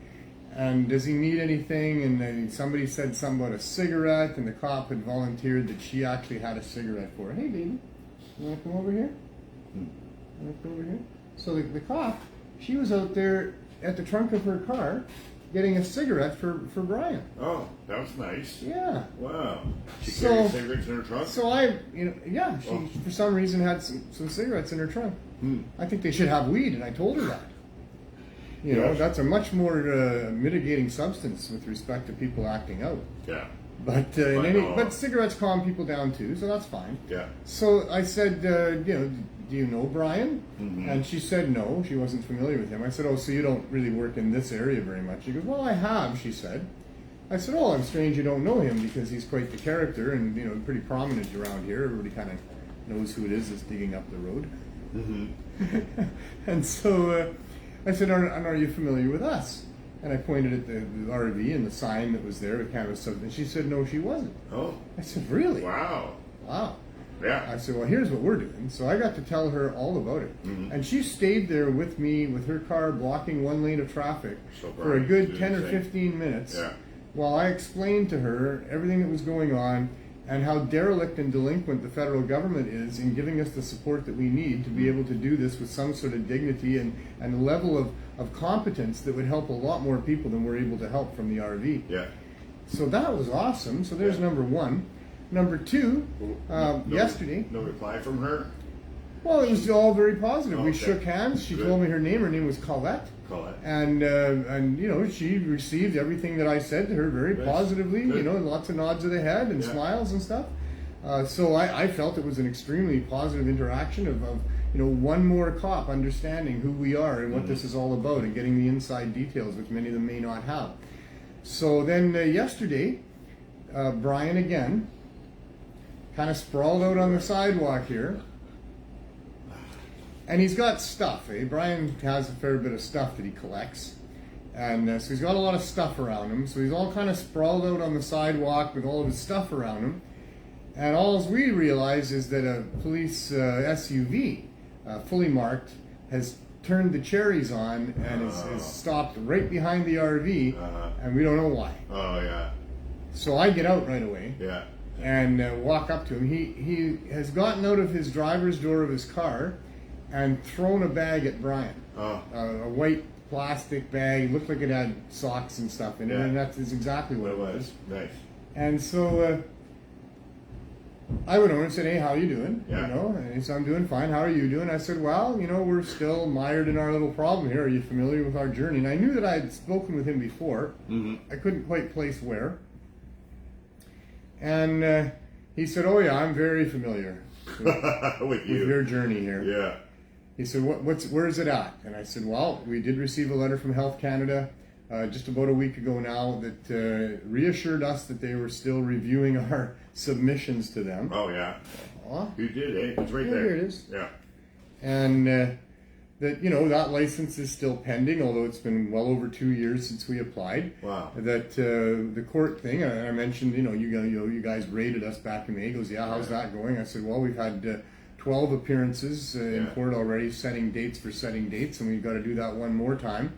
And does he need anything? And then somebody said something about a cigarette, and the cop had volunteered that she actually had a cigarette for her. Hey, baby, you want to come over here? You want to come over here? So the cop, she was out there at the trunk of her car getting a cigarette for Brian. Oh, that was nice. Yeah. Wow. She carried cigarettes in her trunk? So she for some reason had some cigarettes in her trunk. I think they should have weed, and I told her that. That's a much more mitigating substance with respect to people acting out. Yeah. But but cigarettes calm people down too, so that's fine. Yeah. So I said, do you know Brian? And she said no, she wasn't familiar with him. I said, oh, so you don't really work in this area very much? She goes, well, I have, she said. I said, oh, I'm strange you don't know him, because he's quite the character and pretty prominent around here. Everybody kind of knows who it is that's digging up the road. And so I said, are you familiar with us? And I pointed at the RV and the sign that was there with Cannabis Substitution. She said, no, she wasn't. Oh. I said, really? Wow. Yeah. I said, well, here's what we're doing. So I got to tell her all about it. And she stayed there with me with her car blocking 1 lane of traffic for a good 10 or 15 minutes while I explained to her everything that was going on and how derelict and delinquent the federal government is in giving us the support that we need to be able to do this with some sort of dignity and a level of competence that would help a lot more people than we're able to help from the RV. Yeah. So that was awesome. So there's number 1. Number two, yesterday. No reply from her? Well, it was all very positive. We Okay. shook hands. She Good. told me her name. Her name was Colette. Colette. And you know, she received everything that I said to her very Nice. positively. Good. You know, lots of nods of the head and Yeah. smiles and stuff. So I felt it was an extremely positive interaction of you know, one more cop understanding who we are and what this is all about and getting the inside details, which many of them may not have. So then yesterday, Brian again kind of sprawled out on the sidewalk here. And he's got stuff, eh? Brian has a fair bit of stuff that he collects. And so he's got a lot of stuff around him. So he's all kind of sprawled out on the sidewalk with all of his stuff around him. And all we realize is that a police SUV, fully marked, has turned the cherries on and is stopped right behind the RV. And we don't know why. Oh, yeah. So I get out right away. Yeah. And walk up to him. He has gotten out of his driver's door of his car and thrown a bag at Brian. Oh. A white plastic bag. It looked like it had socks and stuff in it, Yeah. and that is exactly what it was. Nice. And so I went over and said, "Hey, how you doing?" Yeah. You know, and he said, "I'm doing fine. How are you doing?" I said, "Well, you know, we're still mired in our little problem here. Are you familiar with our journey?" And I knew that I had spoken with him before. Mm-hmm. I couldn't quite place where. And he said, "Oh yeah, I'm very familiar With you. with your journey here." Yeah. He said, where's it at? And I said, well, we did receive a letter from Health Canada just about a week ago now that reassured us that they were still reviewing our submissions to them. Oh, yeah. Aw. You did, eh? It's right Yeah, there. here it is. Yeah. And that, you know, that license is still pending, although it's been well over 2 years since we applied. Wow. That the court thing, I mentioned, you guys rated us back in May. He goes, yeah, how's that going? I said, well, we've had 12 appearances in court already, setting dates, and we've got to do that one more time.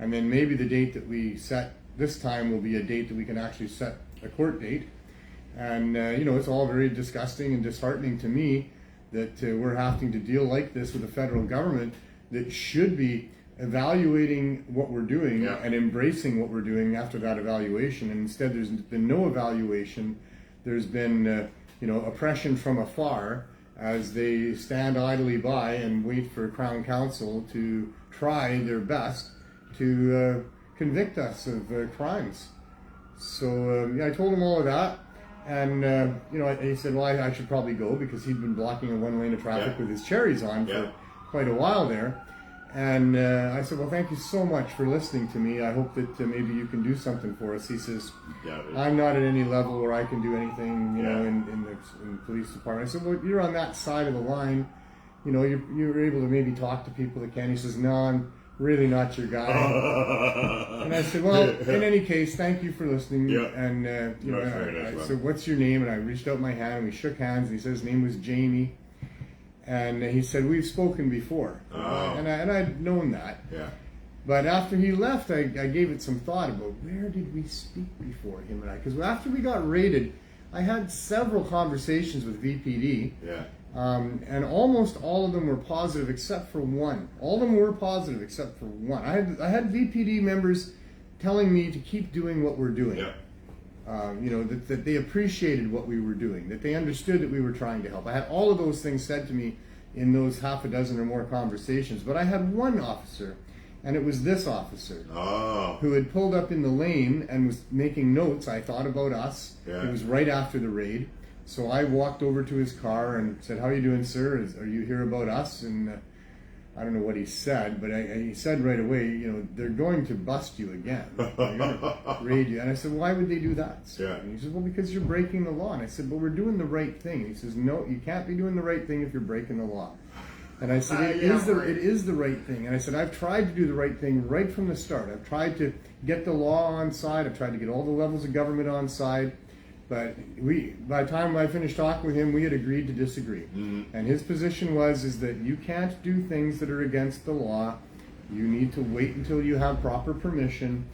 And then maybe the date that we set this time will be a date that we can actually set a court date. And, you know, it's all very disgusting and disheartening to me that we're having to deal like this with the federal government that should be evaluating what we're doing and embracing what we're doing after that evaluation. And instead, there's been no evaluation. There's been, you know, oppression from afar as they stand idly by and wait for Crown Counsel to try their best to convict us of crimes. So I told him all of that, and you know, he said, well, I should probably go because he'd been blocking a one lane of traffic with his cherries on for quite a while there. And I said, well, thank you so much for listening to me. I hope that maybe you can do something for us. He says, I'm not at any level where I can do anything, you know, in the police department. I said, well, you're on that side of the line. You know, you're able to maybe talk to people that can. He says, no, I'm really not your guy. And I said, well, in any case, thank you for listening. And, you know, I said, what's your name? And I reached out my hand and we shook hands. And he said his name was Jamie. And he said, we've spoken before. And I'd known that. Yeah. But after he left, I gave it some thought about where did we speak before, him and I? Because after we got raided, I had several conversations with VPD. Yeah. And almost all of them were positive except for one. All of them were positive except for one. I had VPD members telling me to keep doing what we're doing. Yeah. You know, that they appreciated what we were doing, that they understood that we were trying to help. I had all of those things said to me in those half a dozen or more conversations. But I had one officer, and it was this officer, who had pulled up in the lane and was making notes, I thought, about us. Yeah. It was right after the raid. So I walked over to his car and said, how are you doing, sir? Are you here about us? And I don't know what he said, but he said right away, you know, they're going to bust you again. They're going to raid you. And I said, why would they do that, sir? Yeah. And he said, well, because you're breaking the law. And I said, but we're doing the right thing. And he says, no, you can't be doing the right thing if you're breaking the law. And I said, it is the right thing. And I said, I've tried to do the right thing right from the start. I've tried to get the law on side. I've tried to get all the levels of government on side. But by the time I finished talking with him, we had agreed to disagree. Mm-hmm. And his position is that you can't do things that are against the law. You need to wait until you have proper permission.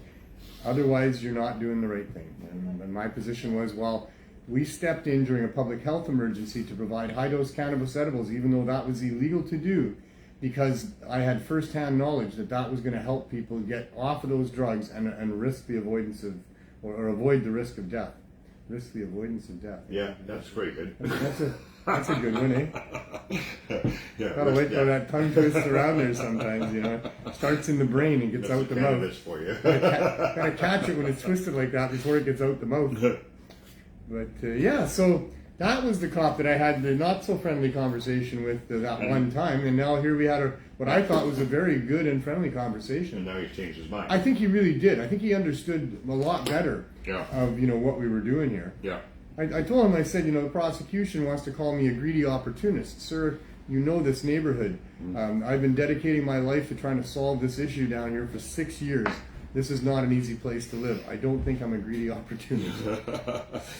Otherwise, you're not doing the right thing. And my position was, well, we stepped in during a public health emergency to provide high-dose cannabis edibles, even though that was illegal to do, because I had first-hand knowledge that that was going to help people get off of those drugs and risk the avoidance of, or avoid the risk of death. risk the avoidance of death. Yeah, that's pretty good. That's a good one, eh? Yeah, Gotta wait till that tongue twists around there sometimes, you know. Starts in the brain and gets that's out the cannabis mouth. for you. Gotta catch it when it's twisted like that before it gets out the mouth. But yeah, so that was the cop that I had the not so friendly conversation with that one time, and now here we had what I thought was a very good and friendly conversation. And now he's changed his mind. I think he really did. I think he understood a lot better Yeah. of what we were doing here. Yeah. I told him, I said, the prosecution wants to call me a greedy opportunist. Sir, you know this neighborhood. I've been dedicating my life to trying to solve this issue down here for 6 years. This is not an easy place to live. I don't think I'm a greedy opportunist.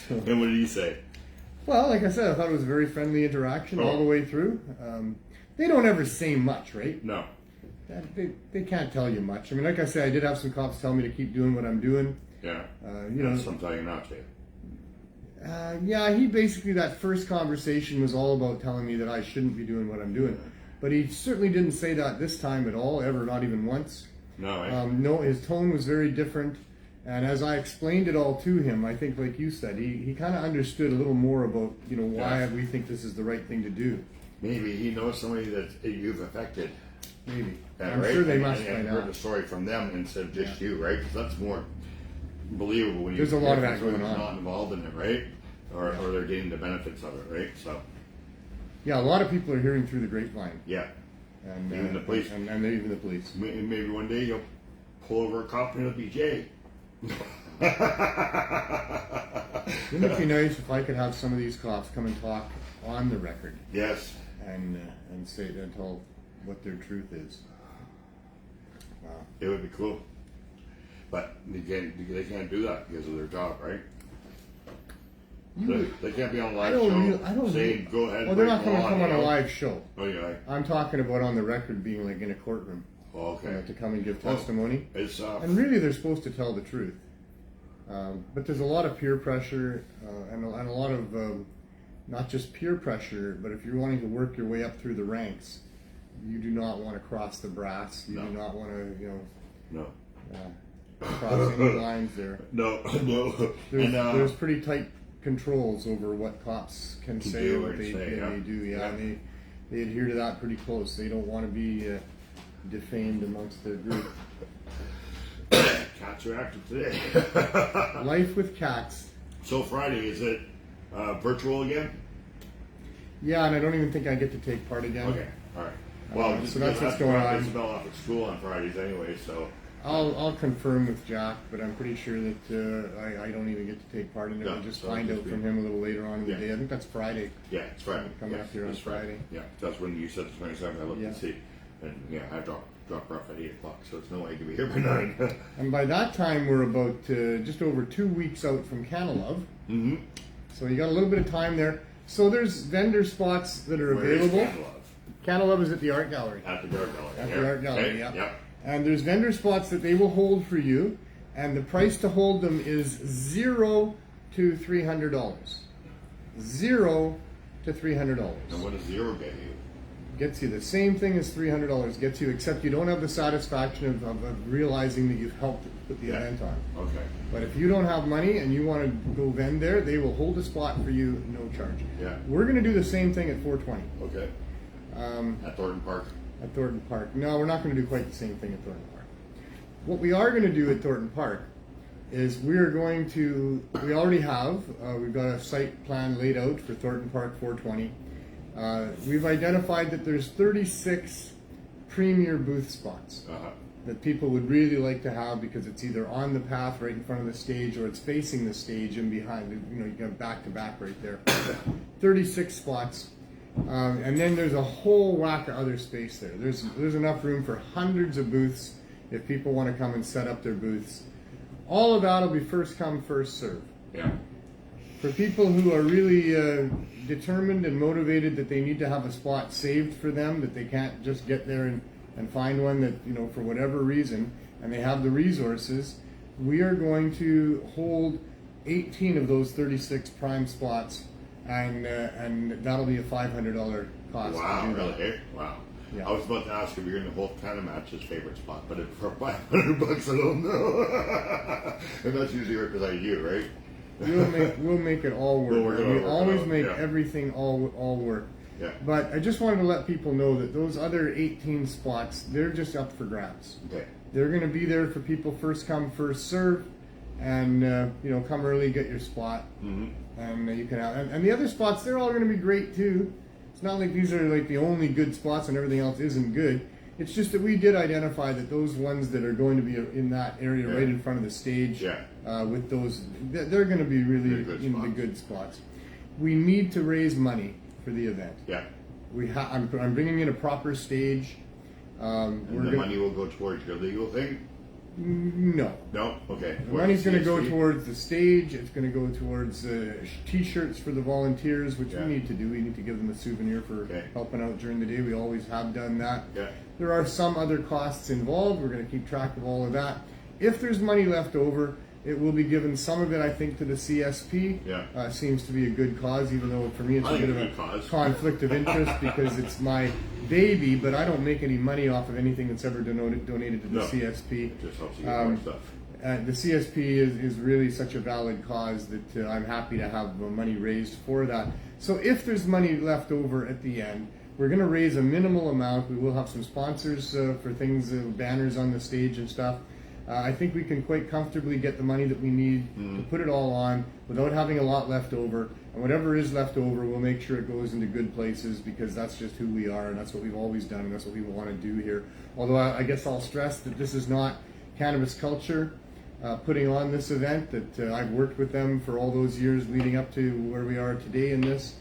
And what did he say? Well, like I said, I thought it was a very friendly interaction all the way through. They don't ever say much, right? No. They can't tell you much. I mean, like I said, I did have some cops tell me to keep doing what I'm doing. Yeah. Some tell you not to. Yeah, he basically, that first conversation was all about telling me that I shouldn't be doing what I'm doing. But he certainly didn't say that this time at all, ever, not even once. No, eh? No, his tone was very different. And as I explained it all to him, I think, like you said, he kind of understood a little more about, why we think this is the right thing to do. Maybe he knows somebody that you've affected. Maybe. Yeah, I'm right? sure they must and find heard out. the story from them instead of just you, right? Because that's more believable when There's you a lot of hear that from going someone on. who's not involved in it, right? Or they're getting the benefits of it, right? So Yeah, a lot of people are hearing through the grapevine. yeah, And Even the police. And even the police. maybe one day you'll pull over a cop and it'll be Jay. Wouldn't it be nice if I could have some of these cops come and talk on the record Yes. and say and tell what their truth is? Wow. It would be cool. But they can't do that because of their job, right? They can't be on a live show saying, go ahead. Well, they're not going to come on a live. live show. Oh, yeah. I'm talking about on the record being like in a courtroom. Oh, okay. To come and give testimony. It's And really, they're supposed to tell the truth. But there's a lot of peer pressure and a lot of not just peer pressure, but if you're wanting to work your way up through the ranks, you do not want to cross the brass. You do not want to, no. cross any lines there. No. There's pretty tight controls over what cops can say do and what and they say, do. Yeah. And they adhere to that pretty close. They don't want to be defamed amongst their group. Cats are active today. Life with cats. So Friday, is it virtual again? Yeah, and I don't even think I get to take part again. Okay, all right. Well, so that's what's going on. Isabel off at school on Fridays anyway, so. I'll confirm with Jack, but I'm pretty sure that I don't even get to take part in it. No, I'll just so find just out from him a little later on in the Yeah. day. I think that's Friday. Yeah, it's Friday. Coming Yes, up here on it's Friday. Yeah, that's when you said the 27th. I looked Yeah. and see, and yeah, I drop her off at 8 o'clock, so it's no way I can be here by 9. And by that time, we're about just over 2 weeks out from Canalove. Mm-hmm. So you got a little bit of time there. So there's vendor spots that are Where is available. Canalove is at the art gallery. At the art gallery. At yeah. the art gallery, Okay, yeah. Yeah. And there's vendor spots that they will hold for you, and the price to hold them is $0 to $300. $0 to $300. And what does 0 get you? Gets you the same thing as $300. Gets you, except you don't have the satisfaction of realizing that you've helped put the event on. Okay. But if you don't have money and you want to go vend there, they will hold a spot for you, no charge. Yeah. We're going to do the same thing at 420. Okay. At Thornton Park. At Thornton Park. No, we're not going to do quite the same thing at Thornton Park. What we are going to do at Thornton Park is we already have, we've got a site plan laid out for Thornton Park 420. We've identified that there's 36 premier booth spots that people would really like to have because it's either on the path right in front of the stage or it's facing the stage and behind, you got back to back right there. 36 spots. And then there's a whole whack of other space there. There's enough room for hundreds of booths if people want to come and set up their booths. All of that will be first come, first serve. Yeah. For people who are really determined and motivated that they need to have a spot saved for them, that they can't just get there and find one that, for whatever reason, and they have the resources, we are going to hold 18 of those 36 prime spots, and that'll be a $500 cost. Wow, to do that. really? Wow. Yeah. I was about to ask if you're going to hold Canamatch's favorite spot, but for $500, I don't know. And that's usually right beside you, right? We'll make it all work. We'll work it We all, always make yeah. everything all work. Yeah. But I just wanted to let people know that those other 18 spots, they're just up for grabs. Okay. They're going to be there for people first come, first serve, and come early, get your spot, and you can have. And the other spots, they're all going to be great too. It's not like these are like the only good spots and everything else isn't good. It's just that we did identify that those ones that are going to be in that area right in front of the stage, with those, they're going to be really in the good spots. We need to raise money for the event. Yeah. I'm bringing in a proper stage. And the money will go towards your legal thing? No. No? Okay. The money's going to go towards the stage. It's going to go towards T-shirts for the volunteers, which we need to do. We need to give them a souvenir for helping out during the day. We always have done that. Yeah. There are some other costs involved. We're going to keep track of all of that. If there's money left over, it will be given, some of it I think, to the CSP. Yeah. Seems to be a good cause, even though for me it's a bit of a cause. conflict of interest because it's my baby, but I don't make any money off of anything that's ever donated to the CSP. It just helps you get more stuff. The CSP is really such a valid cause that I'm happy to have money raised for that. So if there's money left over at the end, we're going to raise a minimal amount. We will have some sponsors for things, banners on the stage and stuff. I think we can quite comfortably get the money that we need to put it all on without having a lot left over. And whatever is left over, we'll make sure it goes into good places because that's just who we are and that's what we've always done and that's what we want to do here. Although I guess I'll stress that this is not Cannabis Culture putting on this event, that I've worked with them for all those years leading up to where we are today in this.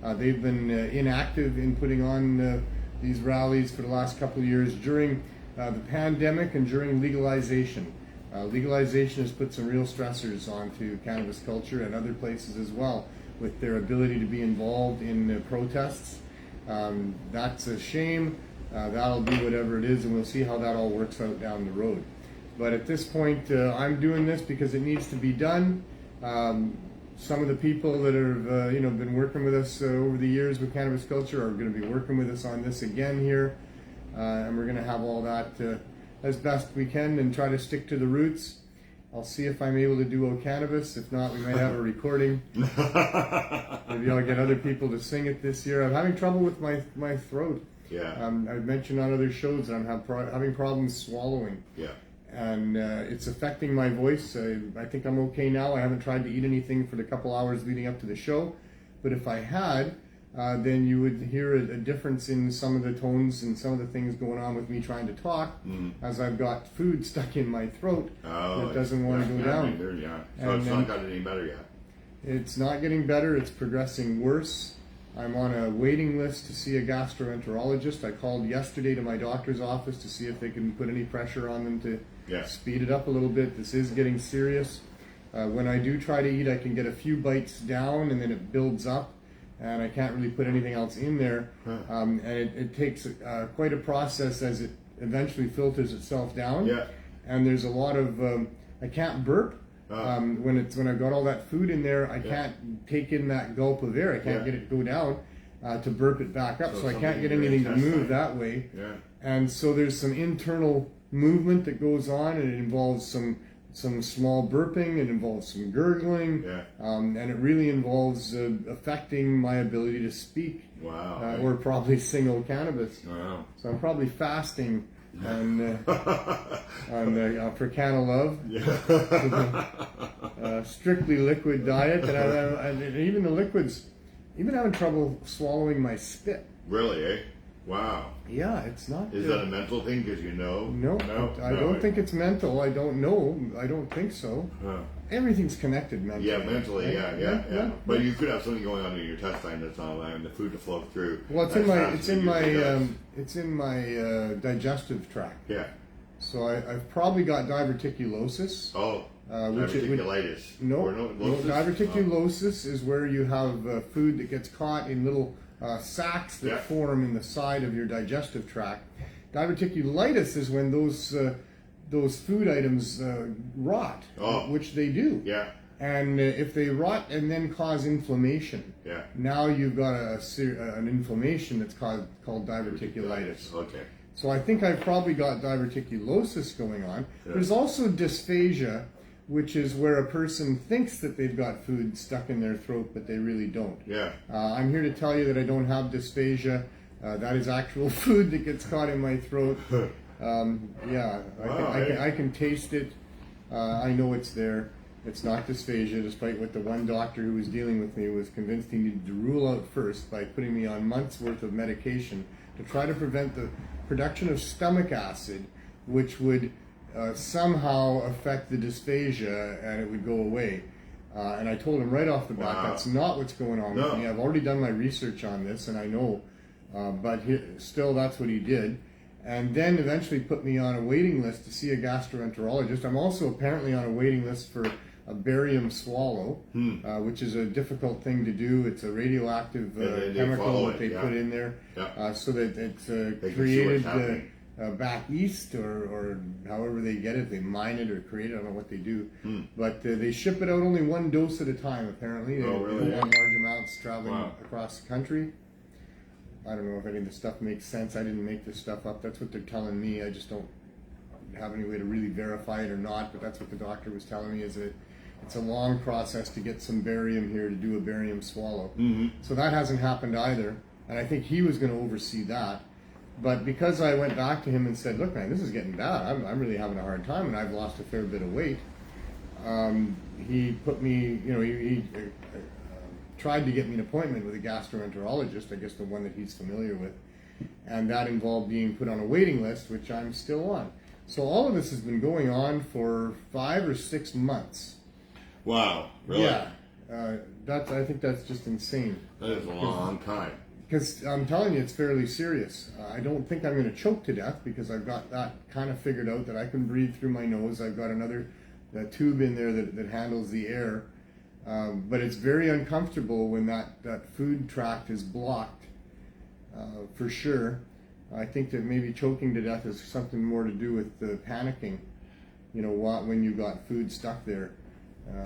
They've been inactive in putting on these rallies for the last couple of years during the pandemic and during legalization. Legalization has put some real stressors onto cannabis culture and other places as well with their ability to be involved in protests. That's a shame. That'll be whatever it is and we'll see how that all works out down the road. But at this point, I'm doing this because it needs to be done. Some of the people that have been working with us over the years with cannabis culture are going to be working with us on this again here. And we're going to have all that as best we can and try to stick to the roots. I'll see if I'm able to duo cannabis. If not, we might have a recording. Maybe I'll get other people to sing it this year. I'm having trouble with my throat. Yeah. I've mentioned on other shows that I'm having problems swallowing. Yeah. And it's affecting my voice. I think I'm okay now. I haven't tried to eat anything for the couple hours leading up to the show. But if I had, then you would hear a difference in some of the tones and some of the things going on with me trying to talk as I've got food stuck in my throat that doesn't want to go down. So it's not gotten any better yet. It's not getting better. It's progressing worse. I'm on a waiting list to see a gastroenterologist. I called yesterday to my doctor's office to see if they can put any pressure on them to speed it up a little bit. This is getting serious. When I do try to eat, I can get a few bites down and then it builds up. And I can't really put anything else in there. And it takes quite a process as it eventually filters itself down. Yeah. And there's a lot of, I can't burp. When I've got all that food in there, I can't take in that gulp of air. I can't get it go down to burp it back up. So I can't get anything to move that way. Yeah. And so there's some internal movement that goes on and it involves some small burping, it involves some gurgling, and it really involves affecting my ability to speak. Wow. Or probably single cannabis. Wow. So I'm probably fasting for Canna Love. Yeah. Strictly liquid diet, and even the liquids, even having trouble swallowing my spit. Really, eh? Wow. Yeah, it's not. Is that a mental thing? Because No, I don't think it's mental. I don't know. I don't think so. Everything's connected mentally. Yeah, mentally. Right? Yeah. But you could have something going on in your intestine that's not allowing the food to flow through. Well, it's in my digestive tract. Yeah. So I've probably got diverticulosis. Oh. Diverticulitis. No, diverticulosis is where you have food that gets caught in little sacs that form in the side of your digestive tract. Diverticulitis is when those food items rot, which they do. Yeah. And if they rot and then cause inflammation, now you've got an inflammation that's called diverticulitis. Okay. So I think I've probably got diverticulosis going on. Yeah. There's also dysphagia, which is where a person thinks that they've got food stuck in their throat, but they really don't. Yeah. I'm here to tell you that I don't have dysphagia. That is actual food that gets caught in my throat. I can taste it. I know it's there. It's not dysphagia, despite what the one doctor who was dealing with me was convinced he needed to rule out first by putting me on months' worth of medication to try to prevent the production of stomach acid, which would somehow affect the dysphagia and it would go away. And I told him right off the bat, that's not what's going on with me. I've already done my research on this and I know, but still that's what he did. And then eventually put me on a waiting list to see a gastroenterologist. I'm also apparently on a waiting list for a barium swallow, which is a difficult thing to do. It's a radioactive chemical that they put in there, so that it's created back east or however they get it. They mine it or create it. I don't know what they do, but they ship it out only one dose at a time. Apparently, they don't want large amounts traveling across the country. I don't know if any of this stuff makes sense. I didn't make this stuff up. That's what they're telling me. I just don't have any way to really verify it or not, but that's what the doctor was telling me, is that it's a long process to get some barium here to do a barium swallow. So that hasn't happened either, and I think he was going to oversee that. But because I went back to him and said, look man, this is getting bad. I'm really having a hard time and I've lost a fair bit of weight. He put me, he tried to get me an appointment with a gastroenterologist, I guess the one that he's familiar with, and that involved being put on a waiting list, which I'm still on. So all of this has been going on for 5 or 6 months. Wow, really? Yeah, I think that's just insane. That is a long time. Because I'm telling you, it's fairly serious. I don't think I'm going to choke to death because I've got that kind of figured out, that I can breathe through my nose. I've got another tube in there that handles the air. But it's very uncomfortable when that food tract is blocked, for sure. I think that maybe choking to death has something more to do with the panicking, when you've got food stuck there.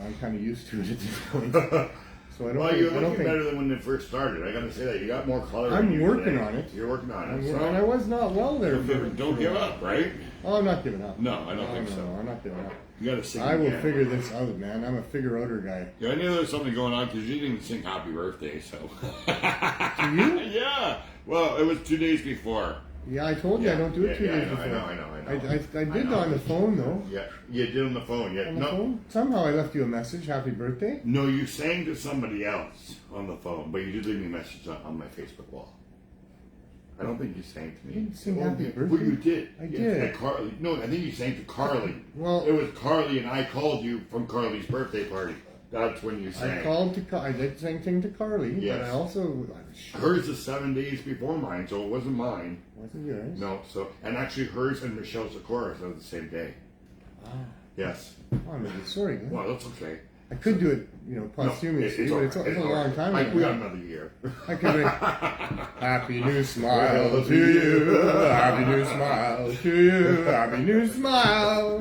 I'm kind of used to it at this point. So you're looking better than when it first started. I got to say that. You got more color. I'm working on it. You're working on it. And I was not well there. Don't give up, right? Oh, I'm not giving up. No, I don't think so. No, I'm not giving up. You got to sing. I will figure this out, man. I'm a figure-outer guy. Yeah, I knew there was something going on because you didn't sing Happy Birthday, so. To you? Yeah. Well, it was 2 days before. Yeah, I told you I don't do it 2 days before. I know. I did on the phone, though. Yeah, you did on the phone. Yeah. On the phone? Somehow I left you a message, happy birthday. No, you sang to somebody else on the phone, but you did leave me a message on my Facebook wall. I don't think you sang to me. You didn't sing happy birthday? Well, you did. I did. Carly. No, I think you sang to Carly. Well, it was Carly, and I called you from Carly's birthday party. That's when you sang. I did sing to Carly, yes. But I also... Hers is 7 days before mine, so it wasn't mine. Wasn't yours? No, and actually hers and Michelle's chorus are the same day. Ah. Yes. Oh, I'm really sorry. Man. Well, that's okay. I could do it, posthumously, but it's a long time ago. We got another year. I could be happy new smile to you, happy new smile to you, happy new smile,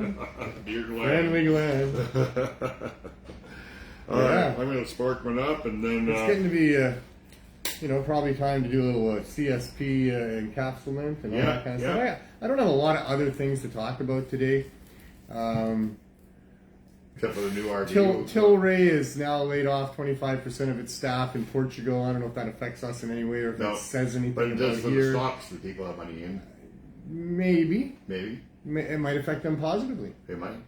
Dear Glenn. friendly Glenn. All right, I'm going to spark one up, and then... It's getting to be, probably time to do a little CSP encapsulament and all that kind of stuff. I don't have a lot of other things to talk about today. Except for the new RV. Tilray is now laid off 25% of its staff in Portugal. I don't know if that affects us in any way or if it says anything but it does about for here. The stocks that people have money in. Maybe. It might affect them positively. It might.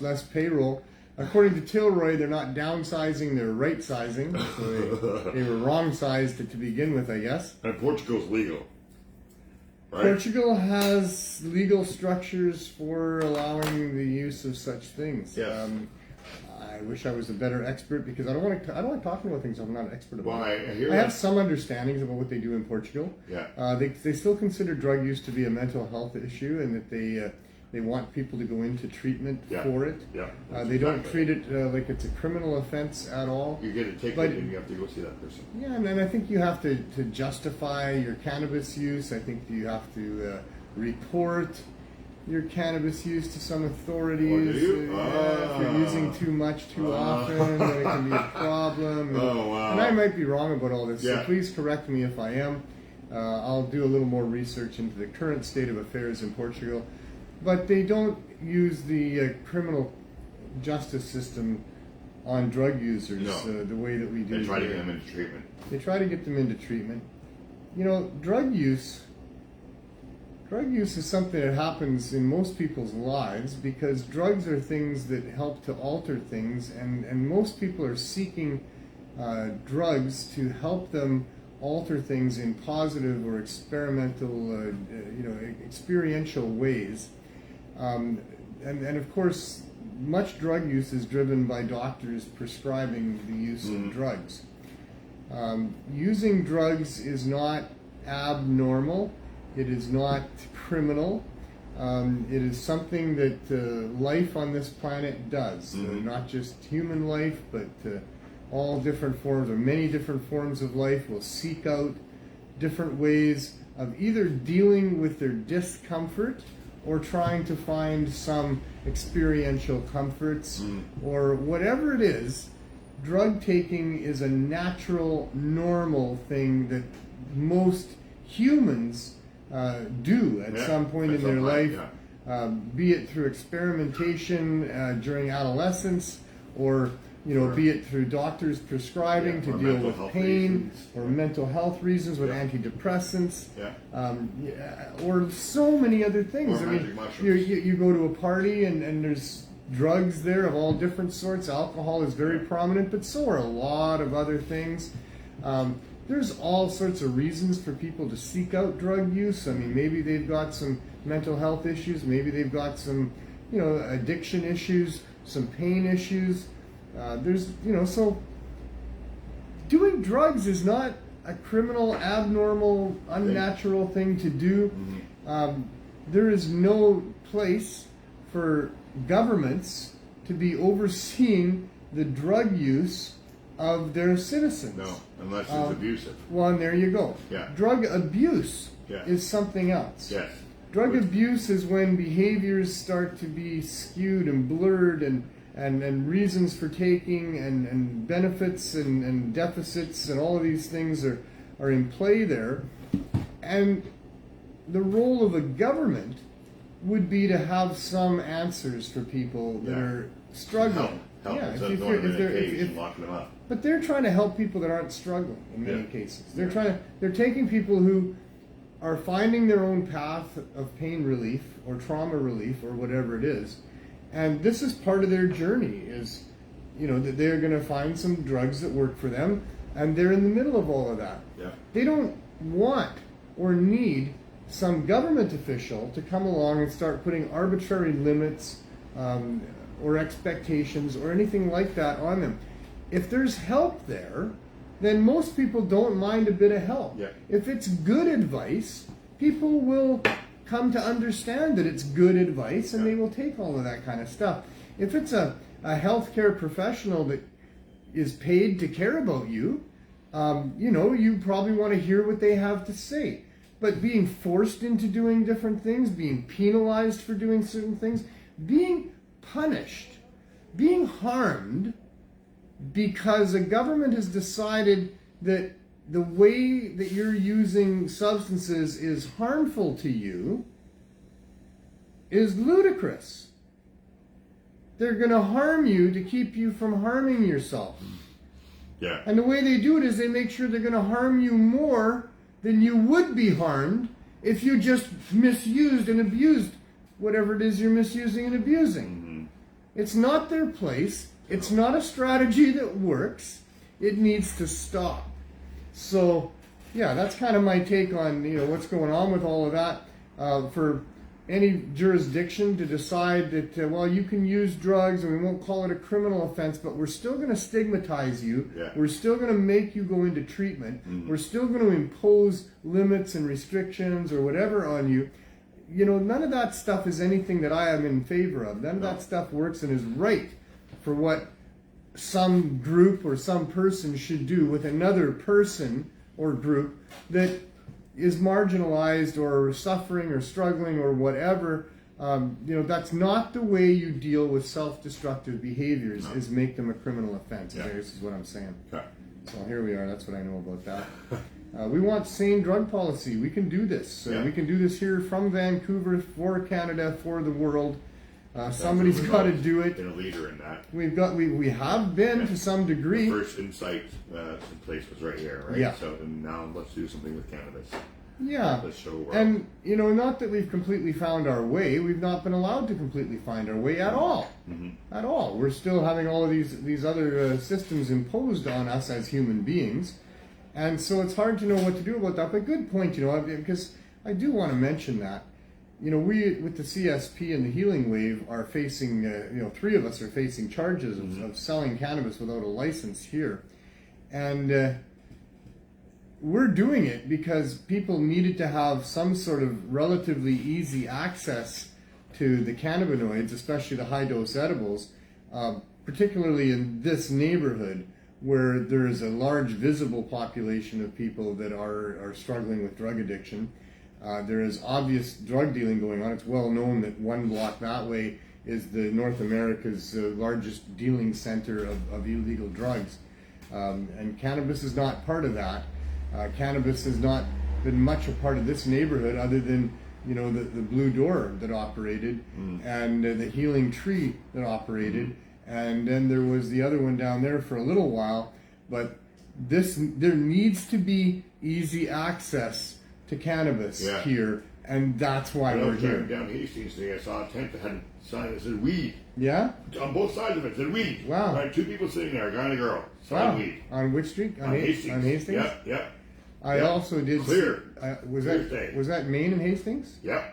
Less payroll. According to Tilray, they're not downsizing, they're right-sizing. So they were wrong-sized to begin with, I guess. And Portugal's legal. Right? Portugal has legal structures for allowing the use of such things. Yes. I wish I was a better expert because I don't like talking about things I'm not an expert about. Well, I have some understandings about what they do in Portugal. Yeah. They still consider drug use to be a mental health issue, and that they want people to go into treatment for it. Yeah. They don't treat it like it's a criminal offense at all. You get a ticket and you have to go see that person. Yeah, and I think you have to justify your cannabis use. I think you have to report your cannabis use to some authorities. If you're using too much too often, then it can be a problem. And I might be wrong about all this, so please correct me if I am. I'll do a little more research into the current state of affairs in Portugal. But they don't use the criminal justice system on drug users the way that we do. They try to get them into treatment. They try to get them into treatment. You know, drug use is something that happens in most people's lives because drugs are things that help to alter things, and most people are seeking drugs to help them alter things in positive or experimental, experiential ways. And of course, much drug use is driven by doctors prescribing the use of drugs. Using drugs is not abnormal. It is not criminal. It is something that life on this planet does. Not just human life, but all different forms, or many different forms of life, will seek out different ways of either dealing with their discomfort or trying to find some experiential comforts, or whatever it is. Drug taking is a natural, normal thing that most humans do at some point in their life, be it through experimentation during adolescence, or be it through doctors prescribing to deal with pain, or mental health reasons with antidepressants, or so many other things. I mean, you go to a party and there's drugs there of all different sorts. Alcohol is very prominent, but so are a lot of other things. There's all sorts of reasons for people to seek out drug use. I mean, maybe they've got some mental health issues, maybe they've got some, addiction issues, some pain issues. So doing drugs is not a criminal, abnormal, unnatural thing to do. There is no place for governments to be overseeing the drug use of their citizens. No, unless it's abusive. Well, and there you go. Yeah. Drug abuse is something else. Yes. Drug abuse is when behaviors start to be skewed and blurred, and reasons for taking and benefits and deficits and all of these things are in play there. And the role of a government would be to have some answers for people that are struggling. Help instead of throwing them in a cage and locking them up. But they're trying to help people that aren't struggling in many cases. They're taking people who are finding their own path of pain relief or trauma relief or whatever it is. And this is part of their journey, is, that they're going to find some drugs that work for them, and they're in the middle of all of that. Yeah. They don't want or need some government official to come along and start putting arbitrary limits or expectations or anything like that on them. If there's help there, then most people don't mind a bit of help. Yeah. If it's good advice, people will come to understand that it's good advice, and they will take all of that kind of stuff. If it's a healthcare professional that is paid to care about you, you probably want to hear what they have to say. But being forced into doing different things, being penalized for doing certain things, being punished, being harmed because a government has decided that the way that you're using substances is harmful to you is ludicrous. They're going to harm you to keep you from harming yourself. Yeah. And the way they do it is they make sure they're going to harm you more than you would be harmed if you just misused and abused whatever it is you're misusing and abusing. It's not their place. It's not a strategy that works. It needs to stop. So, that's kind of my take on what's going on with all of that. For any jurisdiction to decide that you can use drugs and we won't call it a criminal offense, but we're still going to stigmatize you. Yeah. We're still going to make you go into treatment. We're still going to impose limits and restrictions or whatever on you. None of that stuff is anything that I am in favor of. None of that stuff works and is right for what some group or some person should do with another person or group that is marginalized or suffering or struggling or whatever. That's not the way you deal with self-destructive behaviors, is make them a criminal offense. This is what I'm saying. Okay. So here we are. That's what I know about that. We want sane drug policy. We can do this. We can do this here from Vancouver, for Canada, for the world. Somebody's got to do it. Been a leader in that. We have been to some degree. The first insight place was right here, right? Yeah. So and now let's do something with cannabis. Yeah. Let's show the world. And, you know, not that we've completely found our way. We've not been allowed to completely find our way at all. At all. We're still having all of these other systems imposed on us as human beings. And so it's hard to know what to do about that. But good point, you know, because I do want to mention that. You know, we, with the CSP and the Healing Wave, are facing, you know, 3 of us are facing charges of selling cannabis without a license here. And we're doing it because people needed to have some sort of relatively easy access to the cannabinoids, especially the high-dose edibles, particularly in this neighborhood where there is a large visible population of people that are struggling with drug addiction. There is obvious drug dealing going on. It's well known that one block that way is the North America's largest dealing center of illegal drugs. And cannabis is not part of that. Cannabis has not been much a part of this neighborhood other than, you know, the Blue Door that operated and the Healing Tree that operated. And then there was the other one down there for a little while. But there needs to be easy access to cannabis here, and that's why we're here. Down Hastings today, I saw a tent that had a sign that said weed. Yeah? On both sides of it, it said weed. Wow. Right, 2 people sitting there, a guy and a girl, selling weed. On which street? On Hastings. On Hastings? Yeah, yeah. I also did Clear. Was that Maine and Hastings? Yeah.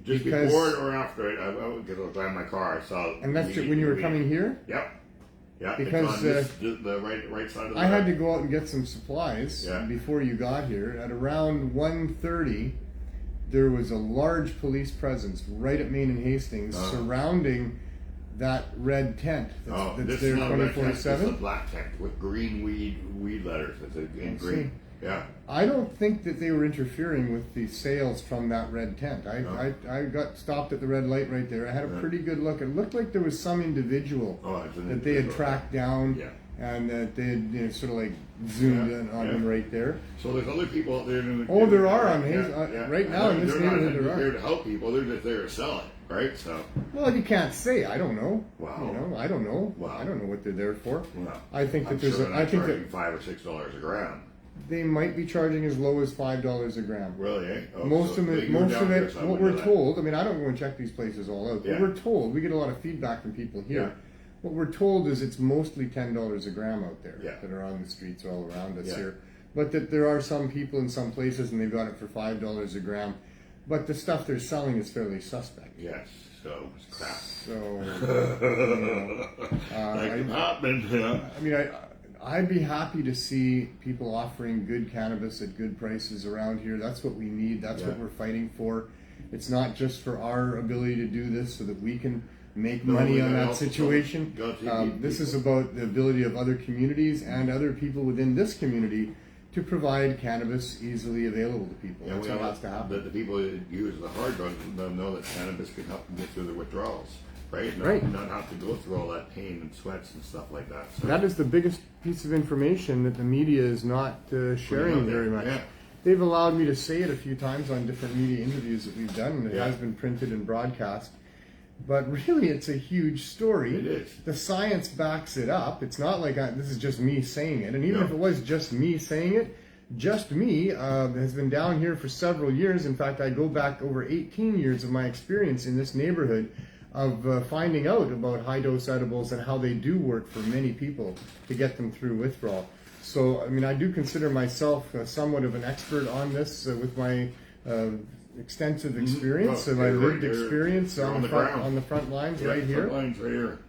Just Because- before or after it, I would get a look in my car. I saw. And that's weed, when you were weed. coming here? Yep. Yeah. Because, it's on the right side of the I had road. to go out and get some supplies before you got here. At around 1:30, there was a large police presence right at Main and Hastings surrounding that red tent that's this there is not a red tent, 24/7. This is a black tent with green weed letters. It's in green. Yeah. I don't think that they were interfering with the sales from that red tent. I got stopped at the red light right there. I had a pretty good look. It looked like there was some individual that they had tracked down and that they had, you know, sort of like zoomed in on him right there. So there's other people out there. There are on right now in this neighborhood. They're not there to help people. They're just there to sell it, right? So. Well, you can't say. I don't know. Wow. You know, I don't know. Wow. I don't know what they're there for. Well, I think that I'm there's. sure I think charging that $5 or $6 a gram. they might be charging as low as $5 a gram. Really? Eh? Oh, Most of it. What we're that. told. I mean, I don't go and check these places all out. But we're told. We get a lot of feedback from people here. Yeah. What we're told is it's mostly $10 a gram out there that are on the streets all around us here. But that there are some people in some places and they've got it for $5 a gram. But the stuff they're selling is fairly suspect. Yes. So it's crap. So that can happen. Yeah. I mean, I'd be happy to see people offering good cannabis at good prices around here. That's what we need. That's what we're fighting for. It's not just for our ability to do this so that we can make money on that situation. This is about the ability of other communities and other people within this community to provide cannabis easily available to people. That's what has to happen. The people that use the hard drugs know that cannabis can help them get through their withdrawals, right? Not have to go through all that pain and sweats and stuff like that. So. That is the biggest piece of information that the media is not sharing very much. Yeah. They've allowed me to say it a few times on different media interviews that we've done, and it has been printed and broadcast. But really, it's a huge story. It is. The science backs it up. It's not like this is just me saying it. And even if it was just me saying it, just me has been down here for several years. In fact, I go back over 18 years of my experience in this neighborhood of finding out about high-dose edibles and how they do work for many people to get them through withdrawal. So, I mean, I do consider myself somewhat of an expert on this with my extensive experience and my lived experience on the front lines right here.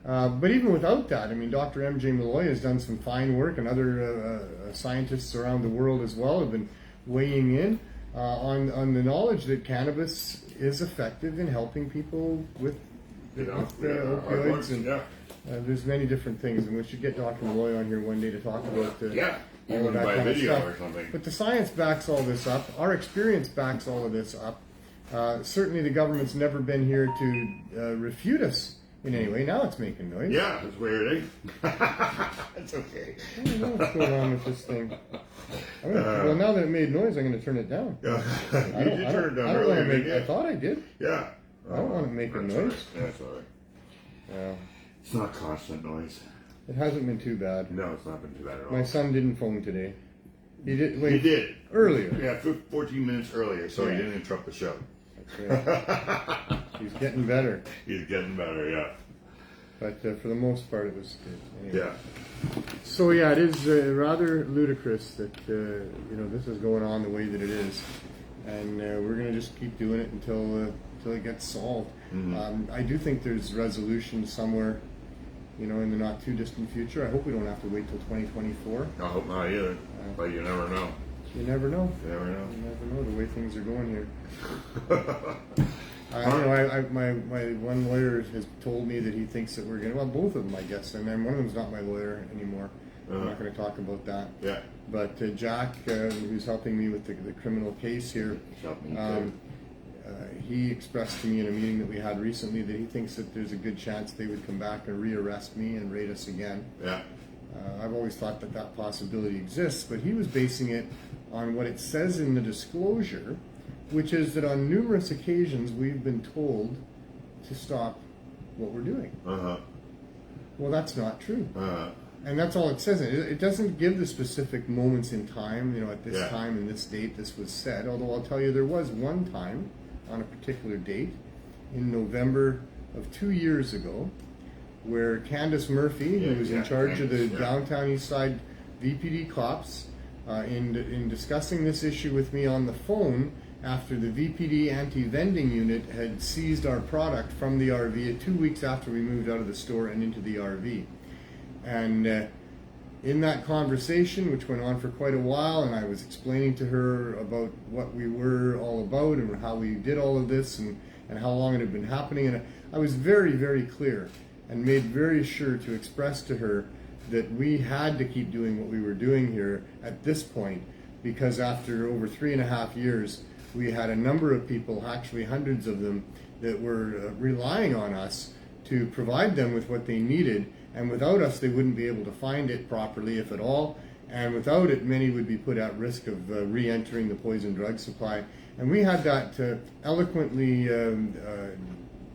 But even without that, I mean, Dr. M.J. Malloy has done some fine work, and other scientists around the world as well have been weighing in on the knowledge that cannabis is effective in helping people with opioids. And there's many different things, and we should get Dr. Malloy on here one day to talk about all of that kind of stuff. Or something. But the science backs all this up. Our experience backs all of this up. Certainly the government's never been here to refute us in any way. Now it's making noise. Yeah, it's weird, eh? It's okay. I don't know what's going on with this thing. Well, now that it made noise, I'm going to turn it down. You did turn it down earlier, didn't you? I thought I did. Yeah. I don't want to make a noise. Yeah, that's all right. Yeah. It's not constant noise. It hasn't been too bad. No, it's not been too bad at all. My son didn't phone today. He did. He did. Earlier. Yeah, 14 minutes earlier, so he didn't interrupt the show. That's right. He's getting better. He's getting better, yeah. But for the most part, it was good. Anyway. Yeah. So yeah, it is rather ludicrous that this is going on the way that it is, and we're going to just keep doing it until it gets solved. Mm-hmm. I do think there's resolution somewhere, in the not too distant future. I hope we don't have to wait till 2024. I hope not either, but you never know. You never know. You never know. You never know the way things are going here. I don't know. My one lawyer has told me that he thinks that we're going to. Well, both of them, I guess. And then one of them's not my lawyer anymore. I'm not going to talk about that. Yeah. But Jack, who's helping me with the criminal case here, he expressed to me in a meeting that we had recently that he thinks that there's a good chance they would come back and rearrest me and raid us again. Yeah. I've always thought that possibility exists, but he was basing it on what it says in the disclosure, which is that on numerous occasions we've been told to stop what we're doing. Uh-huh. Well, that's not true. Uh-huh. And that's all it says. It doesn't give the specific moments in time, at this time and this date this was said, although I'll tell you there was one time on a particular date in November of 2 years ago where Candace Murphy, who was in charge of the downtown east side VPD cops, in discussing this issue with me on the phone after the VPD anti-vending unit had seized our product from the RV 2 weeks after we moved out of the store and into the RV. And in that conversation, which went on for quite a while, and I was explaining to her about what we were all about and how we did all of this and how long it had been happening, and I was very, very clear and made very sure to express to her that we had to keep doing what we were doing here at this point, because after over 3.5 years, we had a number of people, actually hundreds of them, that were relying on us to provide them with what they needed, and without us they wouldn't be able to find it properly, if at all, and without it many would be put at risk of re-entering the poison drug supply. And we had that eloquently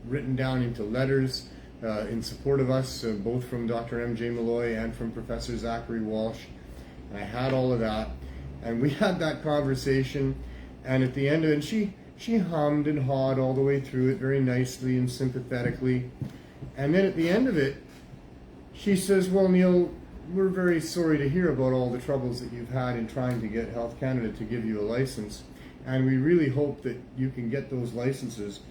written down into letters in support of us, both from Dr. M.J. Malloy and from Professor Zachary Walsh. And I had all of that, and we had that conversation, and at the end of it, she hummed and hawed all the way through it very nicely and sympathetically. And then at the end of it, she says, well, Neil, we're very sorry to hear about all the troubles that you've had in trying to get Health Canada to give you a license, and we really hope that you can get those licenses.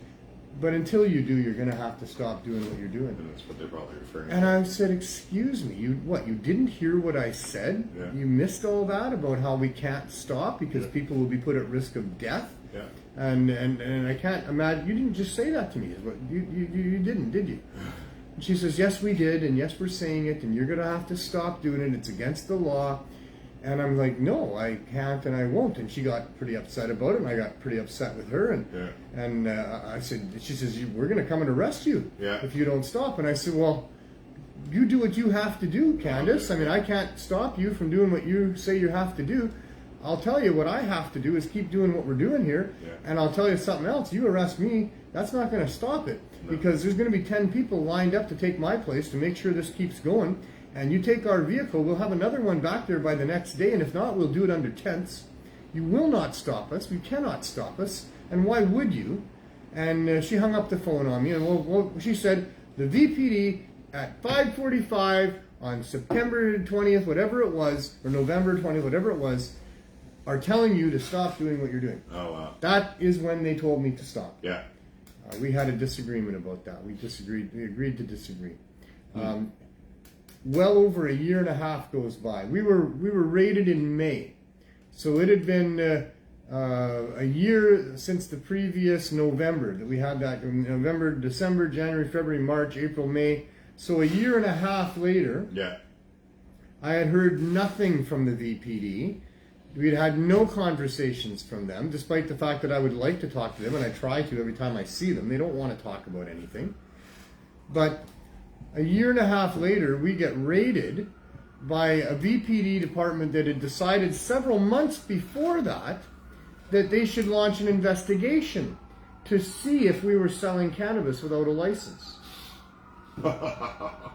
But until you do, you're going to have to stop doing what you're doing. And that's what they're probably referring to. And I said, excuse me, you didn't hear what I said? Yeah. You missed all that about how we can't stop because people will be put at risk of death? Yeah. And I can't imagine, you didn't just say that to me. You didn't, did you? And she says, yes, we did, and yes, we're saying it, and you're going to have to stop doing it. It's against the law. And I'm like, no, I can't and I won't. And she got pretty upset about it, and I got pretty upset with her. And I said, she says, we're going to come and arrest you if you don't stop. And I said, well, you do what you have to do, Candace. I mean, I can't stop you from doing what you say you have to do. I'll tell you what I have to do is keep doing what we're doing here. And I'll tell you something else. You arrest me, that's not going to stop it. Because there's going to be 10 people lined up to take my place to make sure this keeps going. And you take our vehicle, we'll have another one back there by the next day, and if not, we'll do it under tents. You will not stop us. You cannot stop us. And why would you? And she hung up the phone on me, and she said, the VPD at 5:45 on September 20th, whatever it was, or November 20th, whatever it was, are telling you to stop doing what you're doing. Oh, wow. That is when they told me to stop. Yeah. We had a disagreement about that. We agreed to disagree. Well over 1.5 years goes by. We were raided in May, so it had been a year since the previous November that we had that. November, December, January, February, March, April, May. So 1.5 years later, I had heard nothing from the VPD. We'd had no conversations from them, despite the fact that I would like to talk to them, and I try to every time I see them. They don't want to talk about anything. But 1.5 years later, we get raided by a VPD department that had decided several months before that they should launch an investigation to see if we were selling cannabis without a license. That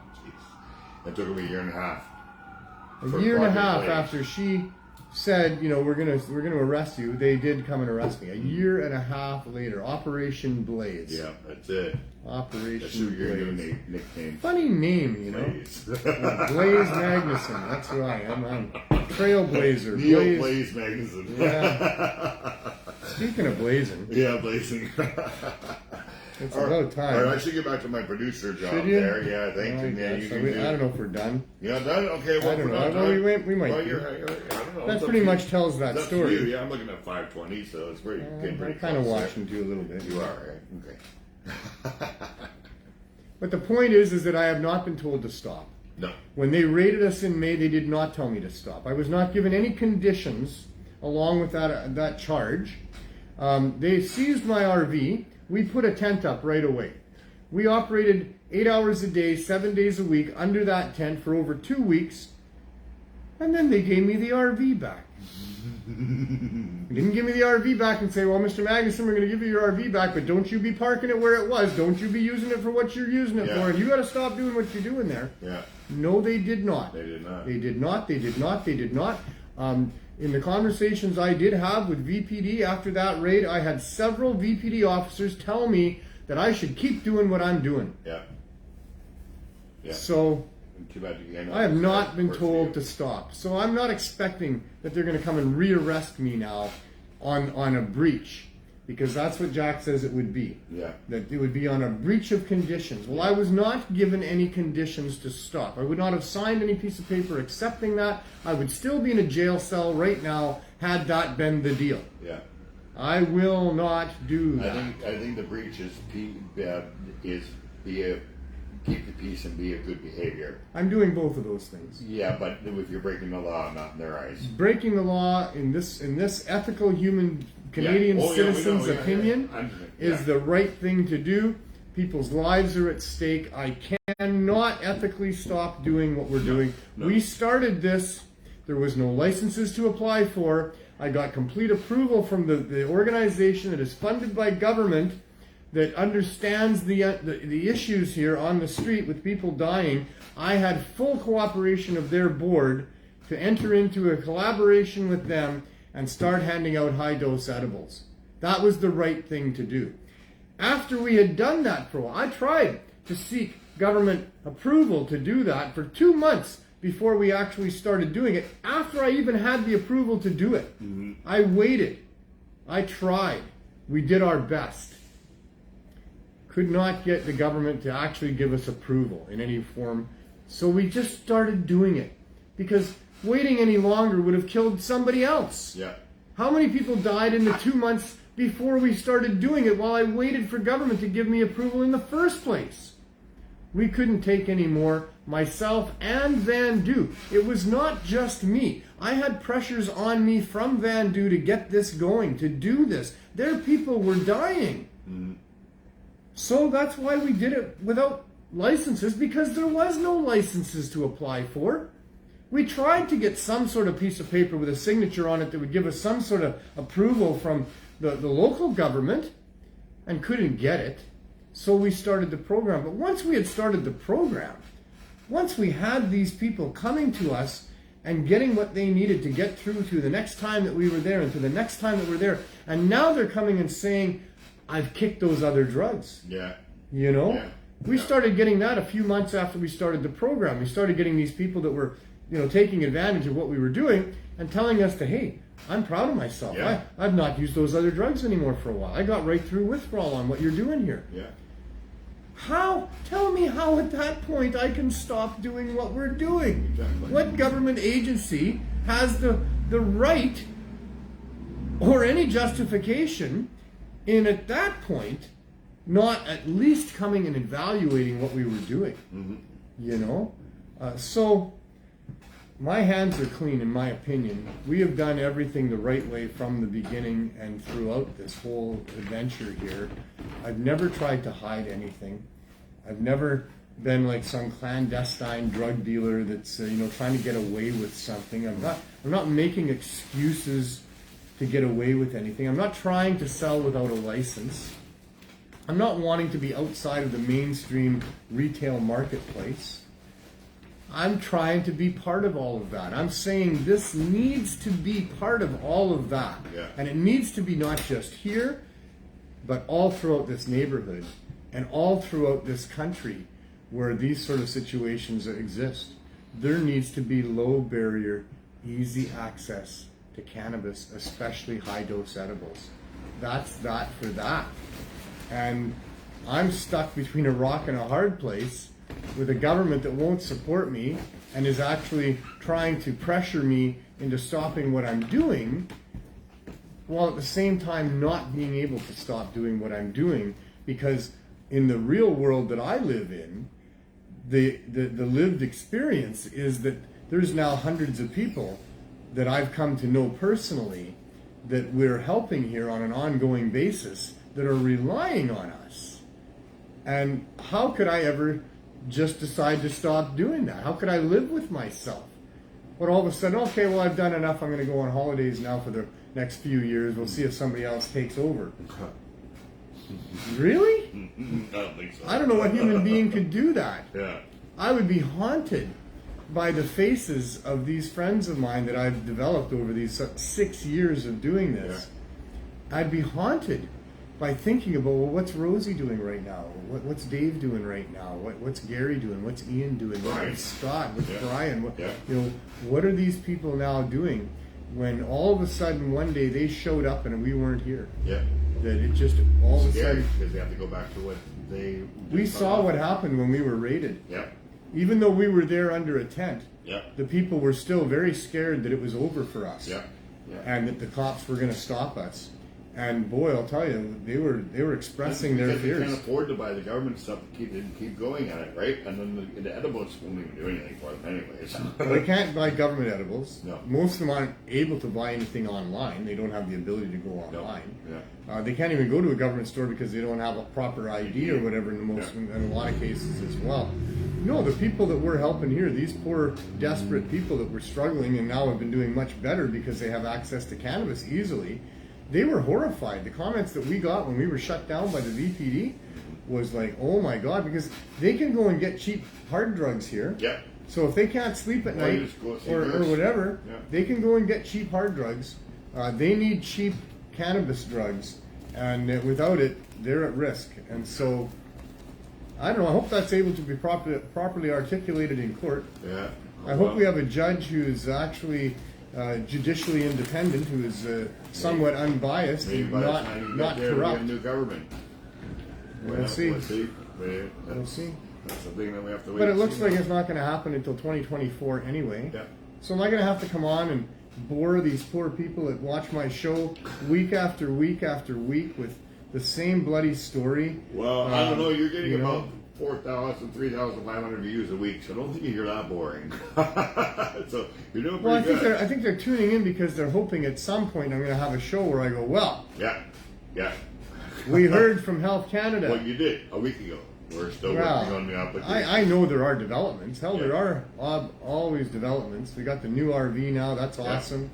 took him a year and a half. A year and a half after she said, you know, we're gonna arrest you, they did come and arrest me. A year and a half later, Operation Blaze. Yeah, that's it. Operation That's your new Blaze. nickname. Funny name, you know. Blaze. Blaze Magnuson. That's who I am. I'm Trailblazer. Neil Blaze Magnuson. Yeah. Speaking of blazing. Yeah, blazing. It's about time. All right, I should get back to my producer job Should you? there. Yeah, thank you, man. I don't know if we're done. Yeah, done? Okay, well, I don't we're know. not Well, done. we might Well, be. I don't know. That pretty much tells that That's story. You. Yeah, I'm looking at 5:20, so it's pretty. I'm kind of watching too a little bit. You are, right? Okay. But the point is that I have not been told to stop. No. When they raided us in May, they did not tell me to stop. I was not given any conditions along with that charge. They seized my RV. We put a tent up right away. We operated 8 hours a day, 7 days a week under that tent for over 2 weeks. And then they gave me the RV back. They didn't give me the RV back and say, well, Mr. Magnuson, we're going to give you your RV back, but don't you be parking it where it was. Don't you be using it for what you're using it for. And you got to stop doing what you're doing there. Yeah. No, they did not. They did not. They did not. They did not. They did not. In the conversations I did have with VPD after that raid, I had several VPD officers tell me that I should keep doing what I'm doing. Yeah. Yeah. So Too bad you I have not been told to stop. So I'm not expecting that they're going to come and rearrest me now on a breach, because that's what Jack says it would be. Yeah. That it would be on a breach of conditions. Well, I was not given any conditions to stop. I would not have signed any piece of paper accepting that. I would still be in a jail cell right now had that been the deal. Yeah. I will not do that. I think the breach is keep the peace and be a good behavior. I'm doing both of those things. Yeah, but if you're breaking the law, not in their eyes. Breaking the law in this ethical human Canadian citizen's opinion is the right thing to do. People's lives are at stake. I cannot ethically stop doing what we're doing. No. We started this. There was no licenses to apply for. I got complete approval from the organization that is funded by government, that understands the issues here on the street with people dying. I had full cooperation of their board to enter into a collaboration with them and start handing out high-dose edibles. That was the right thing to do. After we had done that for a while, I tried to seek government approval to do that for 2 months before we actually started doing it. After I even had the approval to do it, I waited. I tried. We did our best. Could not get the government to actually give us approval in any form. So we just started doing it, because waiting any longer would have killed somebody else. Yeah. How many people died in the 2 months before we started doing it while I waited for government to give me approval in the first place? We couldn't take any more, myself and Van Du. It was not just me. I had pressures on me from Van Du to get this going, to do this. Their people were dying. So that's why we did it without licenses, because there was no licenses to apply for. We tried to get some sort of piece of paper with a signature on it that would give us some sort of approval from the local government, and couldn't get it. So we started the program. But once we had started the program, once we had these people coming to us and getting what they needed to get through to the next time that we were there and to the next time that we're there, and now they're coming and saying, I've kicked those other drugs. Yeah. You know? Yeah. We started getting that a few months after we started the program. We started getting these people that were, taking advantage of what we were doing and telling us that, hey, I'm proud of myself. Yeah. I've not used those other drugs anymore for a while. I got right through withdrawal on what you're doing here. Yeah. How? Tell me how at that point I can stop doing what we're doing. Exactly. What government agency has the right or any justification in, at that point, not at least coming and evaluating what we were doing? So my hands are clean, in my opinion. We have done everything the right way from the beginning and throughout this whole adventure here. I've never tried to hide anything. I've never been like some clandestine drug dealer that's trying to get away with something. I'm not making excuses to get away with anything. I'm not trying to sell without a license. I'm not wanting to be outside of the mainstream retail marketplace. I'm trying to be part of all of that. I'm saying this needs to be part of all of that. Yeah. And it needs to be not just here, but all throughout this neighborhood and all throughout this country where these sort of situations exist. There needs to be low barrier, easy access to cannabis, especially high dose edibles. That's that for that. And I'm stuck between a rock and a hard place with a government that won't support me and is actually trying to pressure me into stopping what I'm doing, while at the same time not being able to stop doing what I'm doing, because in the real world that I live in, the lived experience is that there's now hundreds of people that I've come to know personally that we're helping here on an ongoing basis that are relying on us. And how could I ever just decide to stop doing that? How could I live with myself? But all of a sudden, okay, well, I've done enough. I'm going to go on holidays now for the next few years. We'll see if somebody else takes over. Really? I don't think so. I don't know what human being could do that. Yeah. I would be haunted by the faces of these friends of mine that I've developed over these 6 years of doing this. Yeah. I'd be haunted by thinking about, well, what's Rosie doing right now? What's Dave doing right now? What's Gary doing? What's Ian doing? Brian. What's Scott? What's Brian? Yeah. What are these people now doing when all of a sudden one day they showed up and we weren't here? Yeah. That it just all of a Scary, sudden. because they have to go back to what they. We saw what happened when we were raided. Yeah. Even though we were there under a tent, Yeah. the people were still very scared that it was over for us. Yeah. Yeah. And that the cops were going to stop us. And boy, I'll tell you, they were expressing their Because they fears. can't afford to buy the government stuff to keep going at it, right? And then the edibles won't even do anything for them anyways. They can't buy government edibles. No. Most of them aren't able to buy anything online. They don't have the ability to go online. Yeah. They can't even go to a government store because they don't have a proper ID or whatever in a lot of cases as well. No, the people that we're helping here, these poor, desperate people that were struggling and now have been doing much better because they have access to cannabis easily, they were horrified. The comments that we got when we were shut down by the VPD was like, oh my God, because they can go and get cheap hard drugs here. Yeah. So if they can't sleep at night or whatever, they can go and get cheap hard drugs. They need cheap cannabis drugs, and without it, they're at risk. And so, I don't know, I hope that's able to be properly articulated in court. Yeah. I hope we have a judge who is actually judicially independent, who is somewhat unbiased and not corrupt. A new government. We'll see. We'll see. That's the thing that we have to wait. But it looks like it's not going to happen until 2024 anyway. Yeah. So am I going to have to come on and bore these poor people that watch my show week after week after week with the same bloody story? Well, I don't know. You're getting about 4,000, 3,500 views a week, so I don't think you're that boring. So you're doing pretty good. I think they're tuning in because they're hoping at some point I'm going to have a show where I go, well, yeah. We heard from Health Canada. Well, you did a week ago. We're still working on the application. I know there are developments. Hell, there are always developments. We got the new RV now. That's awesome.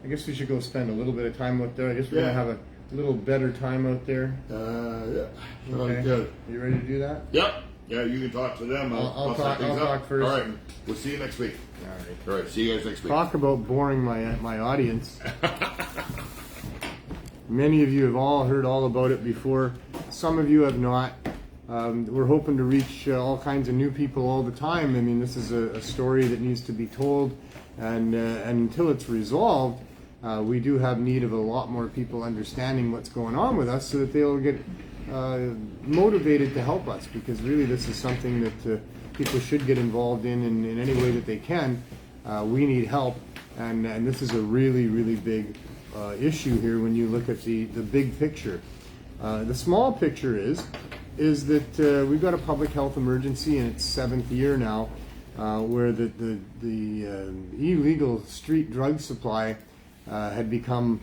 I guess we should go spend a little bit of time out there. I guess we're going to have a little better time out there. Yeah. Okay. Good. You ready to do that? Yep. Yeah, you can talk to them. I'll set things up. talk first. All right. We'll see you next week. All right. See you guys next week. Talk about boring my audience. Many of you have all heard all about it before. Some of you have not. We're hoping to reach all kinds of new people all the time. I mean, this is a story that needs to be told, and until it's resolved, we do have need of a lot more people understanding what's going on with us so that they'll get motivated to help us, because really this is something that people should get involved in any way that they can. We need help, and this is a really, really big issue here when you look at the big picture. The small picture is that we've got a public health emergency in its 7th year now, where the illegal street drug supply had become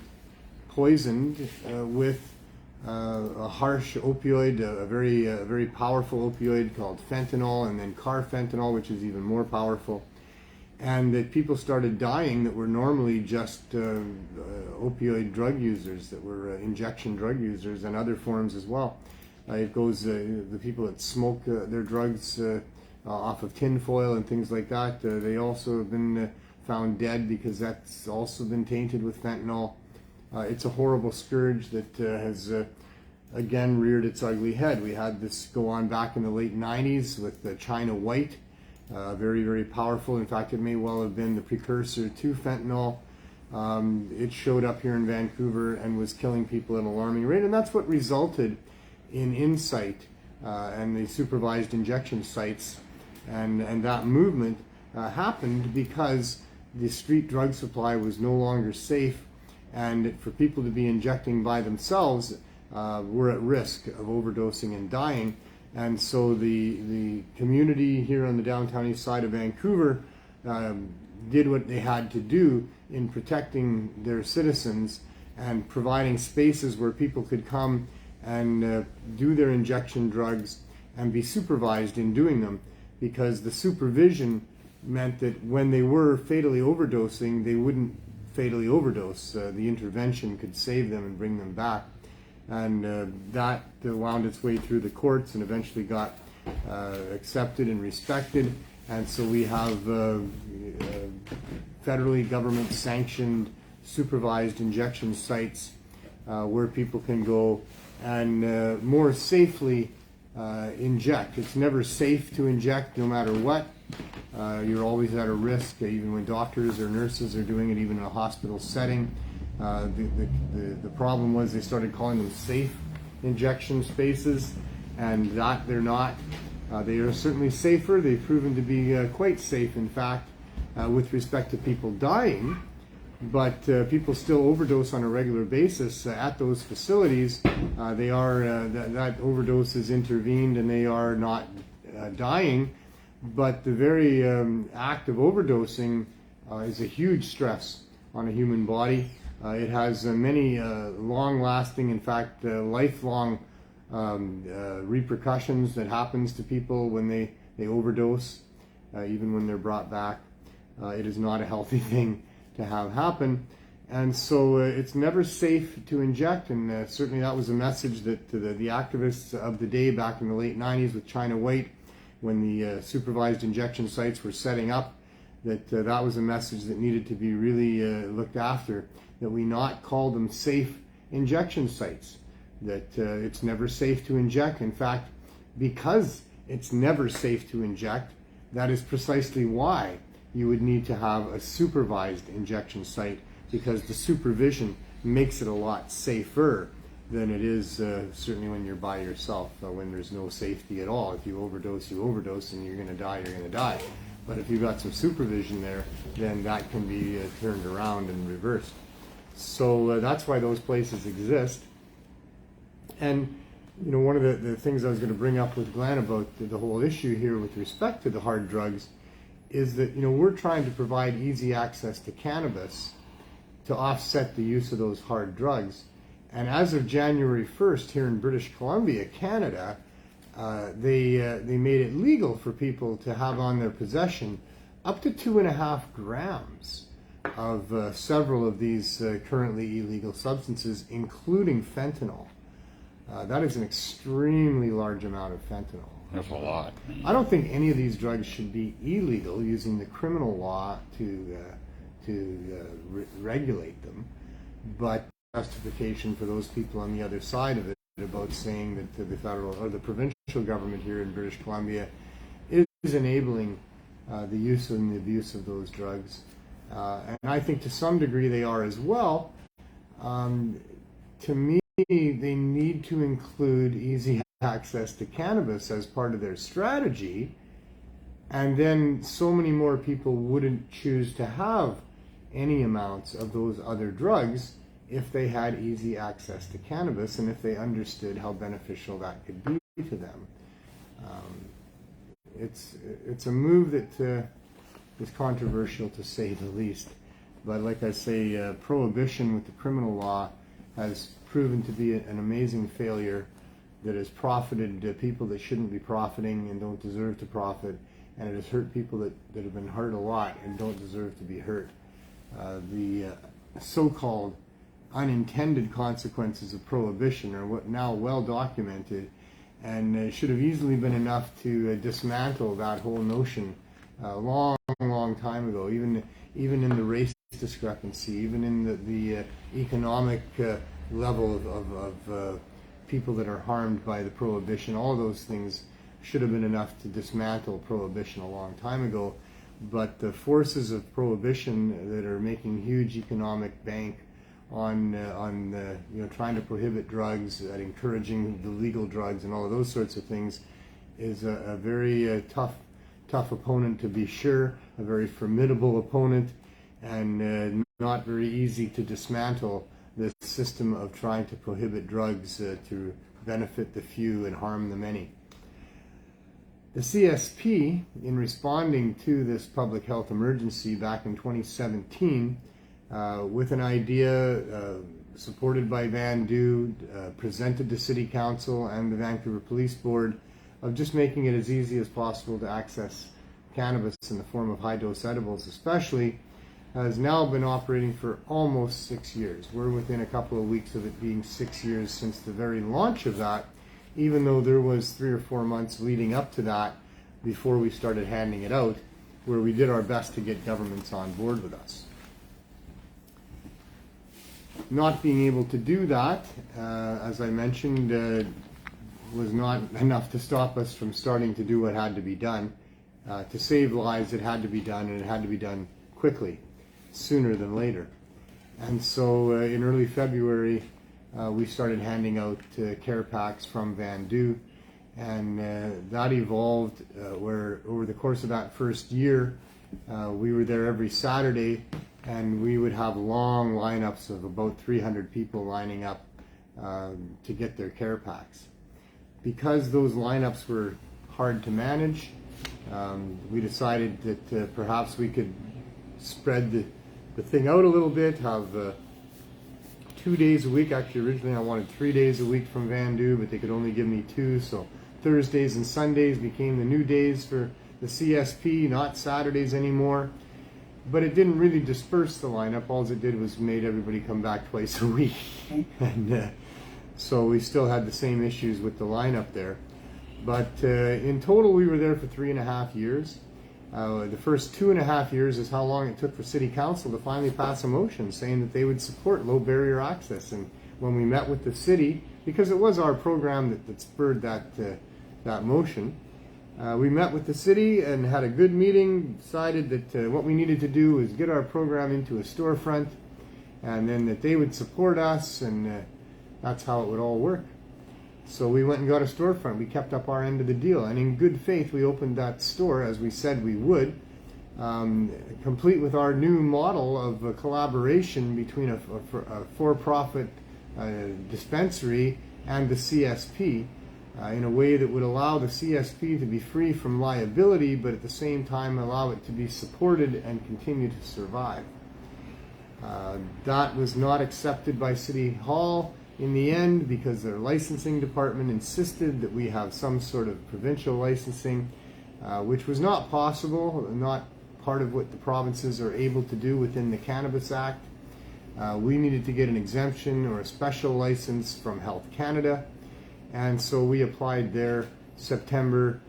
poisoned with a harsh opioid, a very powerful opioid called fentanyl, and then carfentanil, which is even more powerful. And that people started dying that were normally just opioid drug users, that were injection drug users, and other forms as well. It goes the people that smoke their drugs off of tinfoil and things like that. They also have been found dead because that's also been tainted with fentanyl. It's a horrible scourge that has again reared its ugly head. We had this go on back in the late 90s with China White, very, very powerful. In fact, it may well have been the precursor to fentanyl. It showed up here in Vancouver and was killing people at an alarming rate, and that's what resulted in Insight and the supervised injection sites, and that movement happened because the street drug supply was no longer safe, and for people to be injecting by themselves were at risk of overdosing and dying. And so the community here on the downtown east side of Vancouver did what they had to do in protecting their citizens and providing spaces where people could come and do their injection drugs and be supervised in doing them, because the supervision meant that when they were fatally overdosing, they wouldn't fatally overdose. The intervention could save them and bring them back. And that wound its way through the courts and eventually got accepted and respected. And so we have federally government sanctioned supervised injection sites where people can go and more safely inject. It's never safe to inject no matter what. You're always at a risk, even when doctors or nurses are doing it, even in a hospital setting. The problem was they started calling them safe injection spaces, and that they're not. They are certainly safer. They've proven to be quite safe, in fact, with respect to people dying, but people still overdose on a regular basis at those facilities. That overdose is intervened and they are not dying, but the very act of overdosing is a huge stress on a human body. It has many long-lasting, in fact, lifelong repercussions that happens to people when they overdose, even when they're brought back. It is not a healthy thing to have happen. And so it's never safe to inject, and certainly that was a message that the activists of the day back in the late 90s with China White, when the supervised injection sites were setting up, that was a message that needed to be really looked after, that we not call them safe injection sites, that it's never safe to inject. In fact, because it's never safe to inject, that is precisely why you would need to have a supervised injection site, because the supervision makes it a lot safer than it is certainly when you're by yourself, when there's no safety at all. If you overdose, and you're going to die, you're going to die. But if you've got some supervision there, then that can be turned around and reversed. So that's why those places exist. And you know, one of the things I was going to bring up with Glenn about the whole issue here with respect to the hard drugs is that, you know, we're trying to provide easy access to cannabis to offset the use of those hard drugs. And as of January 1st here in British Columbia, Canada, they made it legal for people to have on their possession up to 2.5 grams of several of these currently illegal substances, including fentanyl. That is an extremely large amount of fentanyl. That's a lot. I don't think any of these drugs should be illegal using the criminal law to regulate them, but justification for those people on the other side of it about saying that the federal or the provincial government here in British Columbia is enabling the use and the abuse of those drugs. And I think to some degree they are as well. To me, they need to include easy access to cannabis as part of their strategy, and then so many more people wouldn't choose to have any amounts of those other drugs if they had easy access to cannabis and if they understood how beneficial that could be to them. It's a move that is controversial, to say the least. But like I say, prohibition with the criminal law has proven to be an amazing failure that has profited people that shouldn't be profiting and don't deserve to profit, and it has hurt people that have been hurt a lot and don't deserve to be hurt. The so-called unintended consequences of prohibition are what now well documented, and should have easily been enough to dismantle that whole notion a long time ago, even in the race discrepancy, even in the economic level of people that are harmed by the prohibition. All those things should have been enough to dismantle prohibition a long time ago. But the forces of prohibition that are making huge economic bank on trying to prohibit drugs, at encouraging the legal drugs and all of those sorts of things, is a very tough opponent, to be sure, a very formidable opponent, and not very easy to dismantle this system of trying to prohibit drugs to benefit the few and harm the many. The CSP, in responding to this public health emergency back in 2017, with an idea supported by Vandu, presented to City Council and the Vancouver Police Board, of just making it as easy as possible to access cannabis in the form of high-dose edibles especially, has now been operating for almost 6 years. We're within a couple of weeks of it being 6 years since the very launch of that, even though there was 3 or 4 months leading up to that before we started handing it out, where we did our best to get governments on board with us. Not being able to do that, as I mentioned, was not enough to stop us from starting to do what had to be done. To save lives, it had to be done, and it had to be done quickly, sooner than later. And so in early February, we started handing out care packs from Vandu, and that evolved where over the course of that first year, we were there every Saturday, and we would have long lineups of about 300 people lining up to get their care packs. Because those lineups were hard to manage, we decided that perhaps we could spread the thing out a little bit, have 2 days a week. Actually, originally I wanted 3 days a week from Vandu, but they could only give me 2, so Thursdays and Sundays became the new days for the CSP, not Saturdays anymore. But it didn't really disperse the lineup. All it did was made everybody come back twice a week. And so we still had the same issues with the lineup there. But in total, we were there for 3.5 years. The first 2.5 years is how long it took for City Council to finally pass a motion saying that they would support low barrier access. And when we met with the city, because it was our program that spurred that motion, we met with the city and had a good meeting, decided that what we needed to do was get our program into a storefront, and then that they would support us, and that's how it would all work. So we went and got a storefront. We kept up our end of the deal, and in good faith we opened that store as we said we would, complete with our new model of a collaboration between a for-profit dispensary and the CSP, in a way that would allow the CSP to be free from liability, but at the same time allow it to be supported and continue to survive. That was not accepted by City Hall in the end, because their licensing department insisted that we have some sort of provincial licensing, which was not possible, not part of what the provinces are able to do within the Cannabis Act. We needed to get an exemption or a special license from Health Canada, and so we applied there September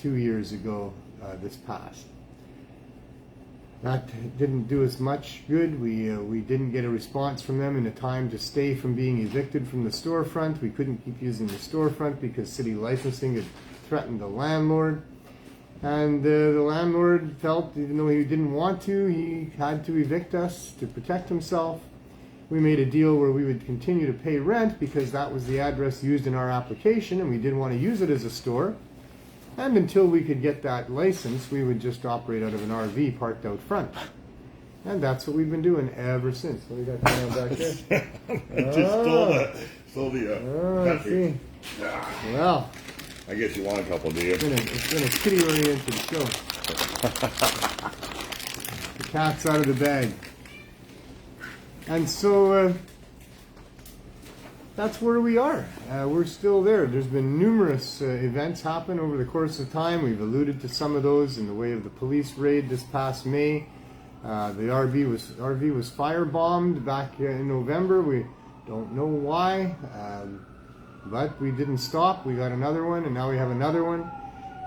2 years ago, this past. That didn't do us much good. We didn't get a response from them in a time to stay from being evicted from the storefront. We couldn't keep using the storefront because city licensing had threatened the landlord. And the landlord felt, even though he didn't want to, he had to evict us to protect himself. We made a deal where we would continue to pay rent because that was the address used in our application, and we didn't want to use it as a store. And until we could get that license, we would just operate out of an RV parked out front. And that's what we've been doing ever since. What do you got going on back there? Just stole the see. Well, I guess you want a couple, do you? It's been a kitty-oriented show. The cat's out of the bag. And so that's where we are. We're still there. There's been numerous events happen over the course of time. We've alluded to some of those in the way of the police raid this past May. The RV was firebombed back in November. We don't know why. But we didn't stop. We got another one, and now we have another one.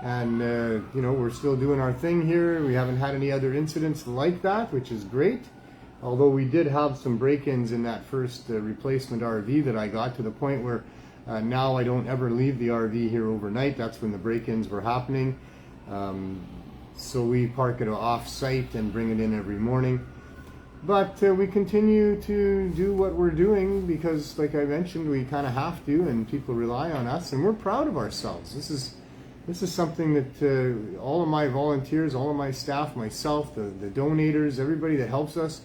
And, we're still doing our thing here. We haven't had any other incidents like that, which is great. Although we did have some break-ins in that first replacement RV that I got, to the point where now I don't ever leave the RV here overnight. That's when the break-ins were happening. So we park it off-site and bring it in every morning. But we continue to do what we're doing because, like I mentioned, we kind of have to, and people rely on us, and we're proud of ourselves. This is something that all of my volunteers, all of my staff, myself, the donators, everybody that helps us,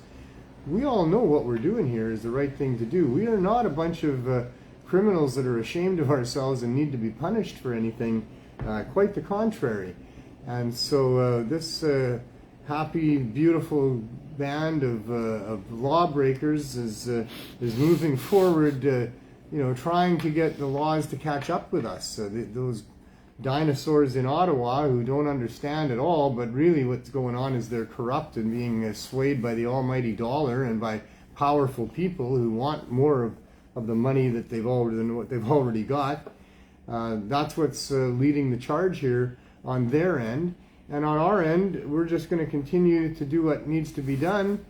we all know what we're doing here is the right thing to do. We are not a bunch of criminals that are ashamed of ourselves and need to be punished for anything. Quite the contrary. And so this happy, beautiful band of lawbreakers is moving forward, trying to get the laws to catch up with us. Those dinosaurs in Ottawa who don't understand at all, but really what's going on is they're corrupt and being swayed by the almighty dollar and by powerful people who want more of the money that they've already got. That's what's leading the charge here on their end. And on our end, we're just going to continue to do what needs to be done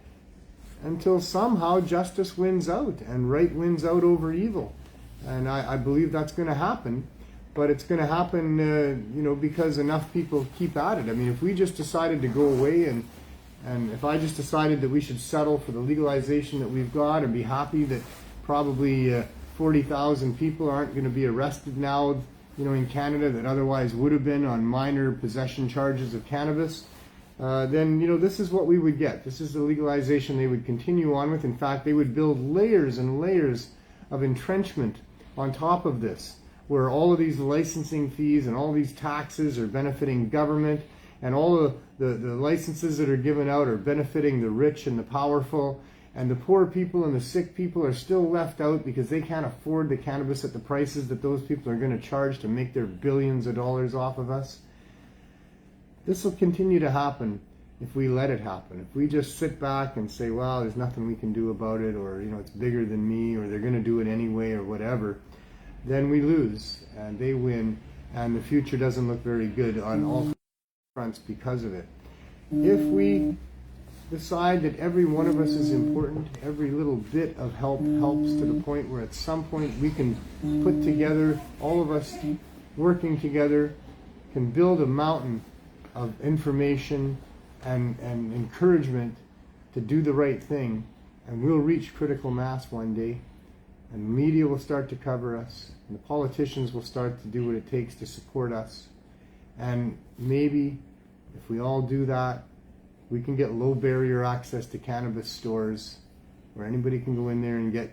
until somehow justice wins out and right wins out over evil. And I believe that's going to happen. But it's going to happen, because enough people keep at it. I mean, if we just decided to go away and if I just decided that we should settle for the legalization that we've got and be happy that probably 40,000 people aren't going to be arrested now, in Canada that otherwise would have been on minor possession charges of cannabis, then, this is what we would get. This is the legalization they would continue on with. In fact, they would build layers and layers of entrenchment on top of this, where all of these licensing fees and all these taxes are benefiting government, and all of the licenses that are given out are benefiting the rich and the powerful, and the poor people and the sick people are still left out because they can't afford the cannabis at the prices that those people are going to charge to make their billions of dollars off of us. This will continue to happen if we let it happen. If we just sit back and say, well, there's nothing we can do about it, or it's bigger than me, or they're going to do it anyway, or whatever, then we lose and they win, and the future doesn't look very good on all fronts because of it. If we decide that every one of us is important, every little bit of help helps, to the point where at some point we can put together, all of us working together, can build a mountain of information and encouragement to do the right thing, and we'll reach critical mass one day. And the media will start to cover us, and the politicians will start to do what it takes to support us. And maybe if we all do that, we can get low barrier access to cannabis stores where anybody can go in there and get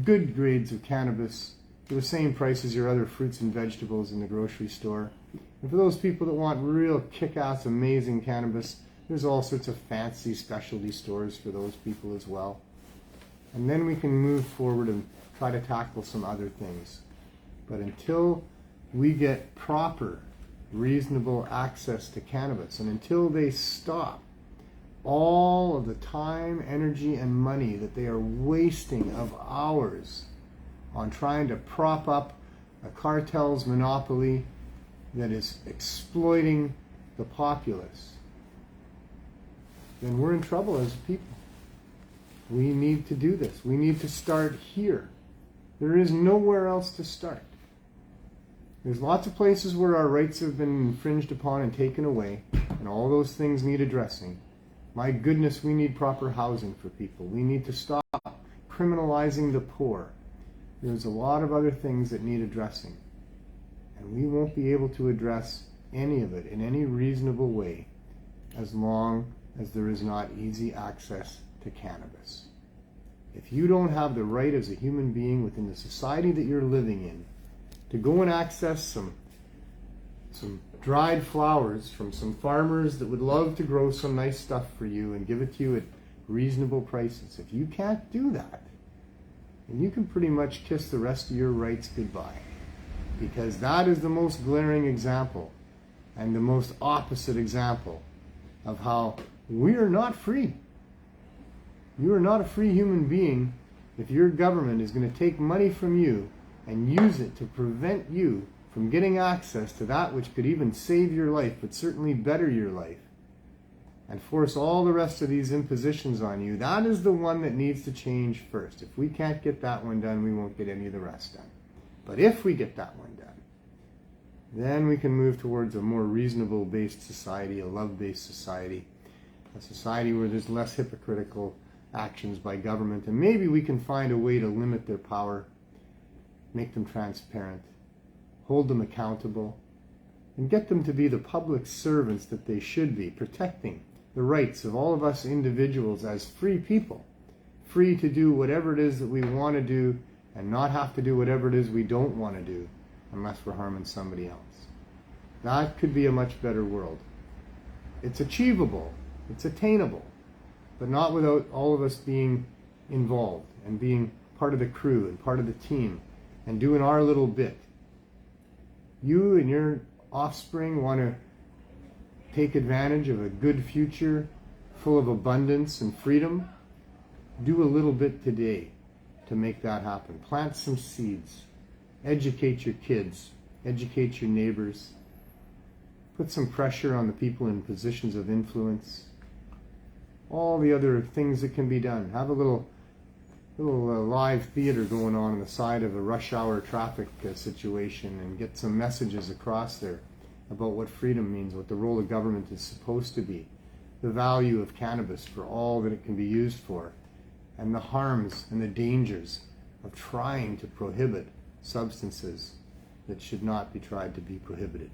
good grades of cannabis for the same price as your other fruits and vegetables in the grocery store. And for those people that want real kick-ass amazing cannabis, there's all sorts of fancy specialty stores for those people as well. And then we can move forward and try to tackle some other things. But until we get proper, reasonable access to cannabis, and until they stop all of the time, energy, and money that they are wasting of ours on trying to prop up a cartel's monopoly that is exploiting the populace, then we're in trouble as a people. We need to do this. We need to start here. There is nowhere else to start. There's lots of places where our rights have been infringed upon and taken away, and all those things need addressing. My goodness, we need proper housing for people. We need to stop criminalizing the poor. There's a lot of other things that need addressing, and we won't be able to address any of it in any reasonable way as long as there is not easy access to cannabis. If you don't have the right as a human being within the society that you're living in to go and access some dried flowers from some farmers that would love to grow some nice stuff for you and give it to you at reasonable prices, if you can't do that, then you can pretty much kiss the rest of your rights goodbye, because that is the most glaring example and the most opposite example of how we are not free. You are not a free human being if your government is going to take money from you and use it to prevent you from getting access to that which could even save your life, but certainly better your life, and force all the rest of these impositions on you, that is the one that needs to change first. If we can't get that one done, we won't get any of the rest done. But if we get that one done, then we can move towards a more reasonable-based society, a love-based society, a society where there's less hypocritical actions by government, and maybe we can find a way to limit their power, make them transparent, hold them accountable, and get them to be the public servants that they should be, protecting the rights of all of us individuals as free people, free to do whatever it is that we want to do and not have to do whatever it is we don't want to do unless we're harming somebody else. That could be a much better world. It's achievable, it's attainable, but not without all of us being involved and being part of the crew and part of the team and doing our little bit. You and your offspring want to take advantage of a good future full of abundance and freedom. Do a little bit today to make that happen. Plant some seeds. Educate your kids. Educate your neighbors. Put some pressure on the people in positions of influence. All the other things that can be done. Have a little live theater going on the side of a rush hour traffic situation and get some messages across there about what freedom means, what the role of government is supposed to be, the value of cannabis for all that it can be used for, and the harms and the dangers of trying to prohibit substances that should not be tried to be prohibited.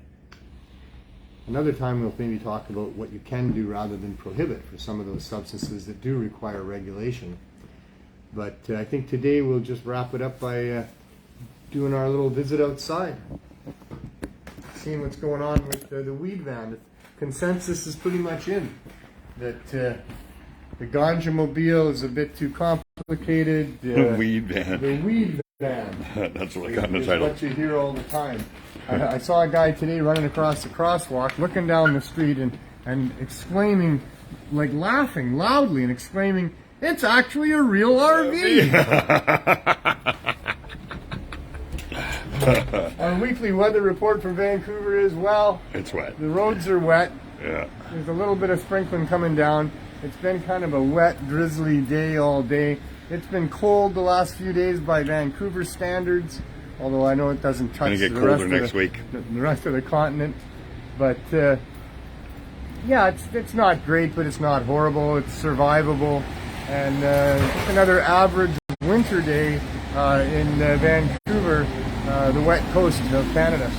Another time we'll maybe talk about what you can do rather than prohibit for some of those substances that do require regulation. But I think today we'll just wrap it up by doing our little visit outside, seeing what's going on with the weed ban. The consensus is pretty much in that the ganja mobile is a bit too complicated. The weed ban. The weed ban. That's what I got in the title. What you hear all the time. I saw a guy today running across the crosswalk, looking down the street and exclaiming, like laughing loudly and exclaiming, "It's actually a real RV!" Our weekly weather report for Vancouver is, well, It's wet. the roads are wet. Yeah. There's a little bit of sprinkling coming down. It's been kind of a wet, drizzly day all day. It's been cold the last few days by Vancouver standards, although I know it doesn't touch It's gonna get the colder rest next of week. the rest of the continent. But yeah, it's not great, but it's not horrible. It's survivable. And just another average winter day in Vancouver, the wet coast of Canada.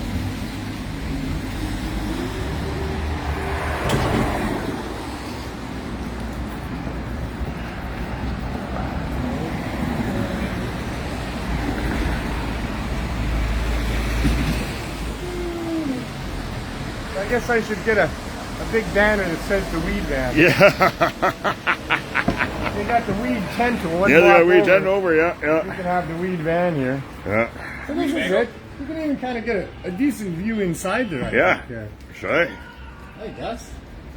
I guess I should get a big banner that says the weed ban. Yeah. They got the weed tent one Yeah, they block got weed over. tent over, You yeah. can have the weed van here. Yeah. So this is it. You can even kind of get a decent view inside there. Yeah. think. Should I? I guess.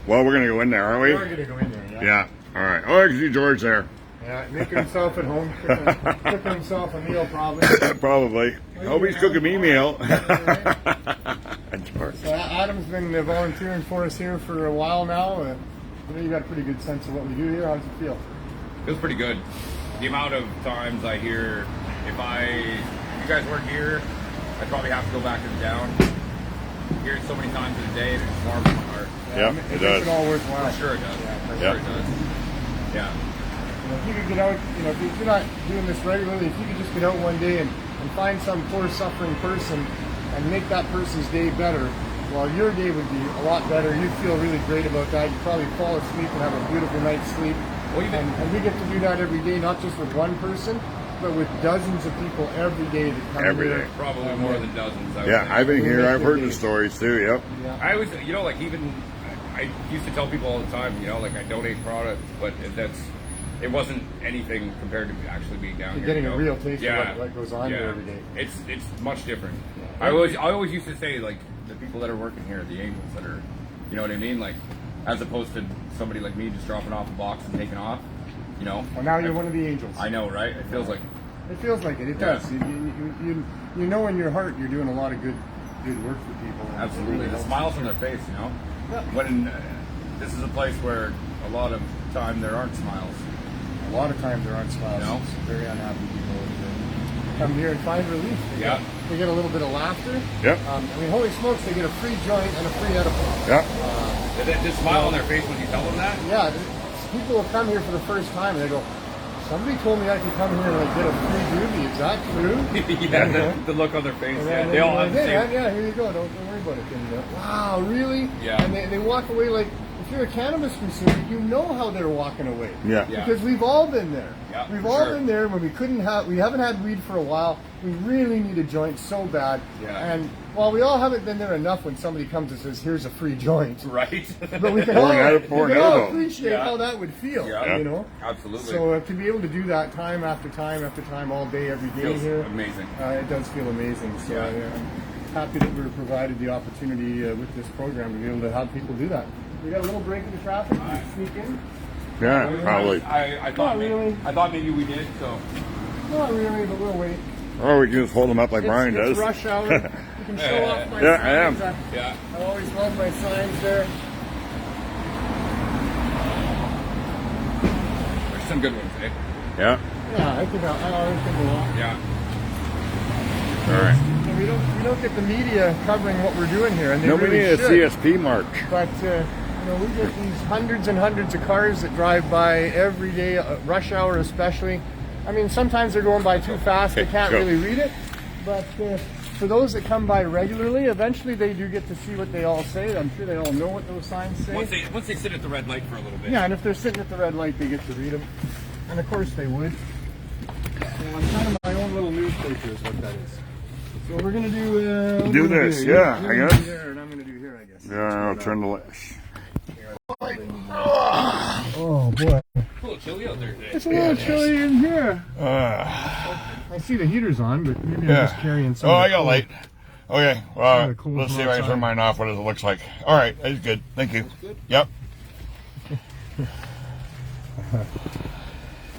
Well, we're gonna go in there, aren't We're we? going to go in there. Yeah. All right. Oh, I can see George there. Yeah, making himself at home, cooking himself a meal probably. Probably. Oh, he's cooking me meal. George. So Adam's been volunteering for us here for a while now. I know you got a pretty good sense of what we do here. How does it feel? Feels pretty good. The amount of times I hear, if you guys weren't here, I'd probably have to go back to the down. Hear it so many times in a day, and it just warms my heart. Yeah, it it makes does. it all worthwhile. For sure it does. Yeah, For Yeah. sure it does. Yeah. If you could get out, if you're not doing this regularly, if you could just get out one day and find some poor suffering person and make that person's day better, well, your day would be a lot better. You'd feel really great about that. You'd probably fall asleep and have a beautiful night's sleep. Well, And we get to do that every day, not just with one person, but with dozens of people every day that come Every here. day. Probably more than dozens. I would Yeah, think. I've been here. I've heard the stories too. Yep. Yeah. I always, like even, I used to tell people all the time, like I donate products, but it wasn't anything compared to actually being down You're here. getting a real taste Yeah. of what goes on here every day. It's much different. Yeah. I always used to say, like, the people that are working here, the angels that are, you know what I mean? Like, as opposed to somebody like me just dropping off a box and taking off, Well, now you're one of the angels. I know, right? It feels like It feels like it. It does. You know in your heart you're doing a lot of good work for people. Absolutely. The smiles on their face, you know? Yeah. When this is a place where a lot of time there aren't smiles. A lot of times there aren't smiles. No. Very unhappy people come here and find relief. They get a little bit of laughter. Yep. I mean, holy smokes, they get a free joint and a free edible. Yeah. They just smile on their face when you tell them that? Yeah, people will come here for the first time and they go, somebody told me I could come here and like get a free doobie. Is that true? The look on their face. And Yeah, then they all like, have the hey, same. yeah, here you go. Don't worry about it. And, wow, really? Yeah. And they walk away like, if you're a cannabis consumer, you know how they're walking away. Yeah. Because we've all been there. Yeah, we've for all sure. been there when we haven't had weed for a while. We really need a joint so bad. Yeah. And while we all haven't been there enough when somebody comes and says, here's a free joint. Right. But we can Or all, an edible, we or can an all edible. appreciate Yeah. how that would feel. Yeah. You know? Absolutely. So to be able to do that time after time after time, all day, every day Feels here, amazing. it does feel amazing. So Yeah. I'm happy that we were provided the opportunity with this program to be able to have people do that. We got a little break in the traffic. We sneak in. Yeah, probably. I thought really. I thought maybe we did, so Not really, but we'll wait. Or we can just hold them up like Brian It's does. rush hour. You can show off my Yeah, I signs. am. yeah. I always love my signs there. There's some good ones, eh? Yeah. Yeah, I think I always think a lot. Yeah. All right. So we don't get the media covering what we're doing here, and they Nobody really need a should. CSP march. But we get these hundreds and hundreds of cars that drive by every day, rush hour especially. I mean, sometimes they're going by too fast; they can't go. really read it. But for those that come by regularly, eventually they do get to see what they all say. I'm sure they all know what those signs say. Once they sit at the red light for a little bit. Yeah, and if they're sitting at the red light, they get to read them. And of course they would. So I'm kind of my own little newspaper is what that is. So we're going to do... Do this, yeah, I guess. There, and I'm going to do here, I guess. Yeah, I'll turn the light. Oh, boy. It's a little chilly out there today. It's a little chilly in here. I see the heater's on, but maybe I'm just carrying some... Oh, of the I got cold. light. Okay, Some well, of the cold let's see from if I can outside. turn mine off, what it looks like. All right, that's good. Thank you. Yep.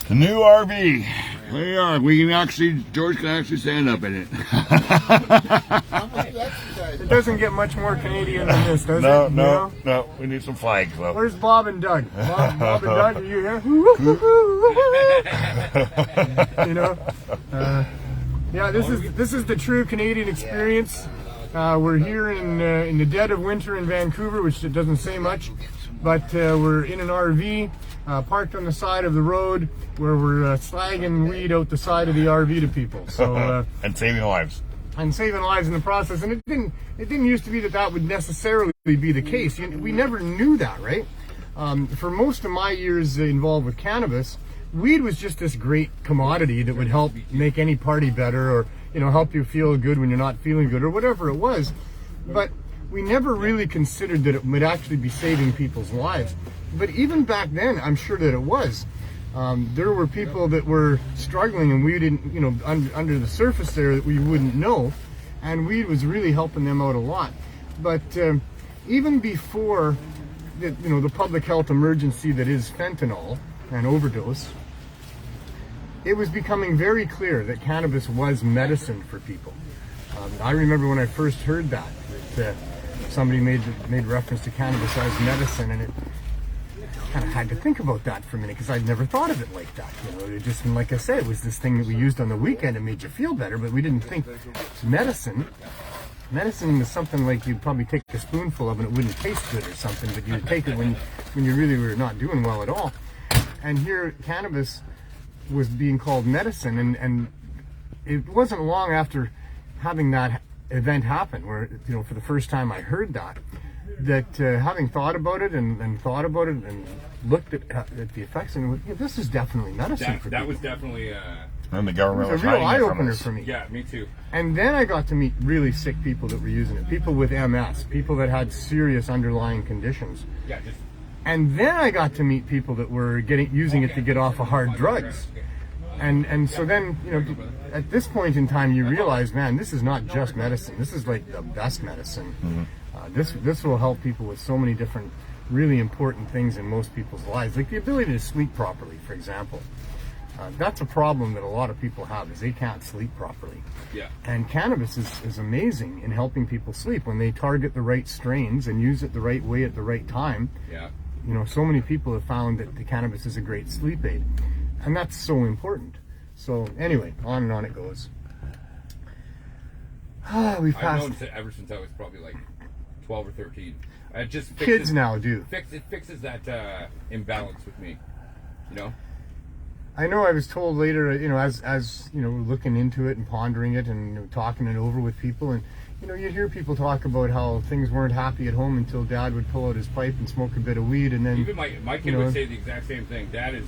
The new RV. There you are. George can actually stand up in it. It doesn't get much more Canadian than this, does it? No, You no, know? no. We need some flags, though. Where's Bob and Doug? Bob and Doug, are you here? You know? Yeah, this is the true Canadian experience. We're here in the dead of winter in Vancouver, which it doesn't say much, but we're in an RV, parked on the side of the road, where we're slagging weed out the side of the RV to people. So And saving lives. and saving lives in the process. And it didn't used to be that would necessarily be the case. We never knew that, right? For most of my years involved with cannabis, weed was just this great commodity that would help make any party better, or help you feel good when you're not feeling good, or whatever it was. But we never really considered that it would actually be saving people's lives. But even back then, I'm sure that it was. There were people that were struggling, and we didn't, under the surface there, that we wouldn't know, and weed was really helping them out a lot. But even before the public health emergency that is fentanyl and overdose, it was becoming very clear that cannabis was medicine for people. I remember when I first heard that somebody made reference to cannabis as medicine, and it kind of had to think about that for a minute, because I'd never thought of it like that. It just, like I said, it was this thing that we used on the weekend. It made you feel better, but we didn't think medicine. Medicine was something like you'd probably take a spoonful of and it wouldn't taste good or something, but you'd take it when you really were not doing well at all. And here, cannabis was being called medicine, and it wasn't long after having that event happen, where for the first time I heard that having thought about it and thought about it and looked at the effects, and this is definitely medicine for people. That was definitely And the government It was was a real hiding it from eye-opener us. for me. yeah, me too. And then I got to meet really sick people that were using it, people with MS, people that had serious underlying conditions. Yeah, just And then I got to meet people that were using it to get off of hard drugs. And so then, at this point in time, you realize, man, this is not just medicine. This is like the best medicine. This will help people with so many different really important things in most people's lives, like the ability to sleep properly, for example. That's a problem that a lot of people have, is they can't sleep properly. Yeah. And cannabis is amazing in helping people sleep when they target the right strains and use it the right way at the right time. Yeah. You know, so many people have found that the cannabis is a great sleep aid, and that's so important. So anyway, on and on it goes. We've I've passed. noticed it ever since I was probably like 12 or 13. It just fixes, Kids now do. It fixes that imbalance with me. You know. I know I was told later, you know, as you know, looking into it and pondering it and, you know, talking it over with people, and you know, you'd hear people talk about how things weren't happy at home until Dad would pull out his pipe and smoke a bit of weed, and then Even my kid would say the exact same thing. Dad is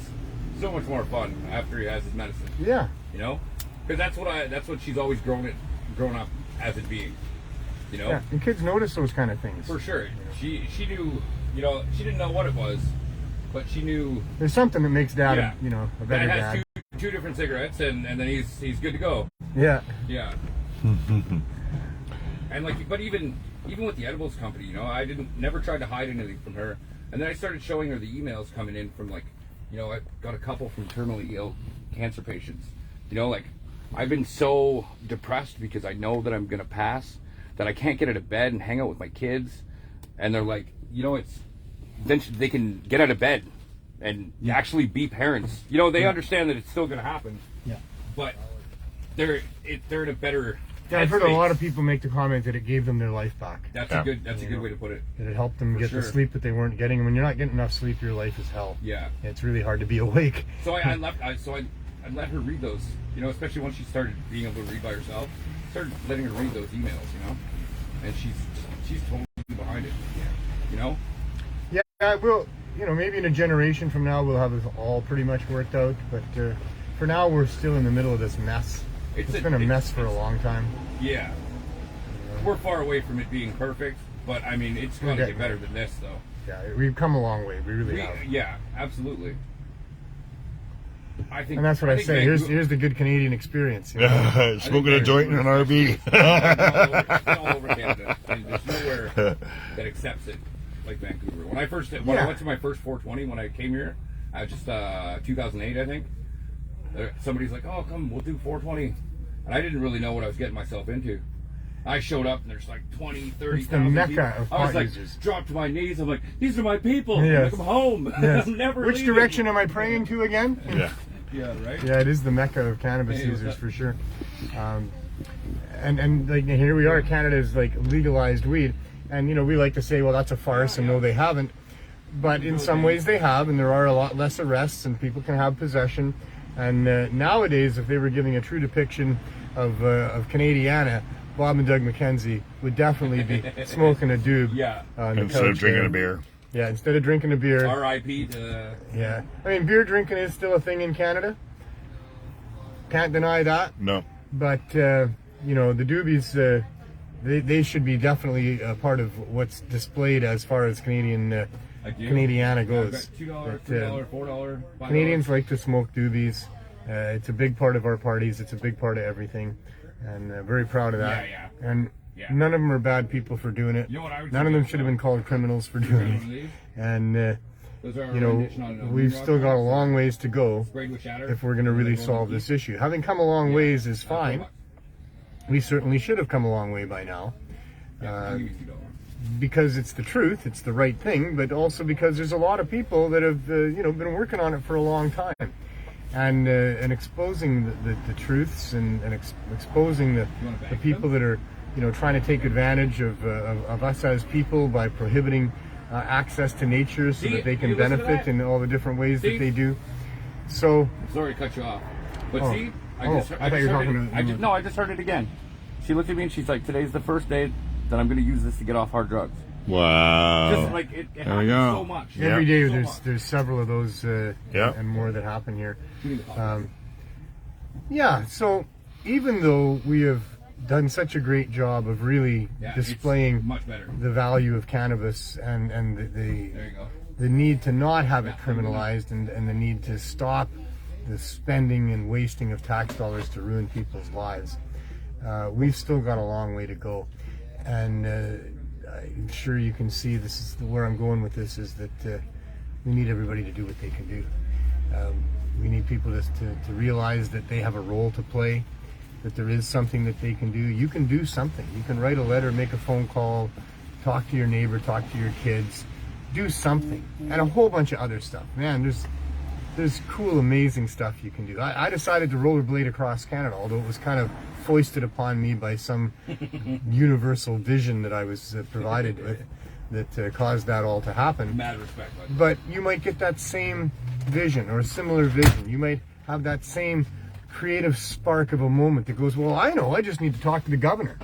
so much more fun after he has his medicine. Yeah. You know, because that's what she's always grown up as it being. You know. Yeah, and kids notice those kind of things. For sure. She knew. You know, she didn't know what it was, but she knew There's something that makes Dad, you know, a better Dad has dad. two different cigarettes, and then he's good to go. Yeah. Yeah. And like, but even with the edibles company, you know, I never tried to hide anything from her. And then I started showing her the emails coming in from, like, you know, I got a couple from terminally ill cancer patients. You know, like, I've been so depressed because I know that I'm gonna pass, that I can't get out of bed and hang out with my kids. And they're like, you know, then they can get out of bed and actually be parents. You know, they understand that it's still gonna happen. Yeah. But they're in a better. Yeah, I've heard a lot of people make the comment that it gave them their life back. That's a good way to put it. That it helped them get the sleep that they weren't getting. And when you're not getting enough sleep, your life is hell. Yeah. It's really hard to be awake. So I let her read those, you know, especially once she started being able to read by herself. Started letting her read those emails, you know, and she's totally behind it, you know. Yeah, we'll, you know, maybe in a generation from now we'll have it all pretty much worked out. But for now, we're still in the middle of this mess. It's been a mess for a long time. Yeah. We're far away from it being perfect, but I mean, it's going to get better than this, though. Yeah, we've come a long way. We really have. Yeah, absolutely. I think, and that's what I say. Here's the good Canadian experience. You know? Smoking a joint in an RV. It's all over Canada. And there's nowhere that accepts it like Vancouver. When I went to my first 420 when I came here, just 2008, I think. Somebody's like, "Oh, come, we'll do 420," and I didn't really know what I was getting myself into. I showed up and there's like 20, 30,000 people. I was like, dropped to my knees. I'm like, these are my people. Yes. I'm like, I'm home. Yes. I'm never Which leaving. direction am I praying to again? Yeah. Yeah, right? Yeah, it is the mecca of cannabis users for sure. And like here we are, Canada's like legalized weed. And you know, we like to say, well, that's a farce, and no, they haven't. But in some ways they have, and there are a lot less arrests, and people can have possession. And nowadays, if they were giving a true depiction of Canadiana, Bob and Doug McKenzie would definitely be smoking a doob. Yeah. Instead of drinking a beer. Yeah, instead of drinking a beer. R.I.P. to... Yeah. I mean, beer drinking is still a thing in Canada. Can't deny that. No. But, you know, the doobies, they should be definitely a part of what's displayed as far as Canadiana goes. $2, $3, $4, $5. Canadians like to smoke doobies. It's a big part of our parties. It's a big part of everything. And very proud of that. Yeah. And none of them are bad people for doing it. You know what I would None of them should have been called criminals for doing it. And, you know, we've still got a long ways to go if we're going to really solve this issue. Having come a long ways is fine. We certainly should have come a long way by now. Because it's the truth, it's the right thing, but also because there's a lot of people that have, you know, been working on it for a long time. And exposing the truths and exposing the people that are, you know, trying to take advantage of us as people by prohibiting access to nature so that they can benefit in all the different ways that they do. So sorry to cut you off, but see, I just heard it again. She looked at me and she's like, "Today's the first day that I'm going to use this to get off hard drugs." Wow. Just like it happens so much. Every day there's several of those and more that happen here. So even though we have done such a great job of really displaying the value of cannabis and the need to not have it criminalized and the need to stop the spending and wasting of tax dollars to ruin people's lives, we've still got a long way to go. And I'm sure you can see this is where I'm going with this, is that we need everybody to do what they can do. We need people to realize that they have a role to play, that there is something that they can do. You can do something. You can write a letter, make a phone call, talk to your neighbor, talk to your kids, do something, and a whole bunch of other stuff. Man, there's cool, amazing stuff you can do. I decided to rollerblade across Canada, although it was kind of foisted upon me by some universal vision that I was provided with that caused that all to happen. Mad respect. But you might get that same vision or a similar vision. You might have that same creative spark of a moment that goes, well, I know, I just need to talk to the governor,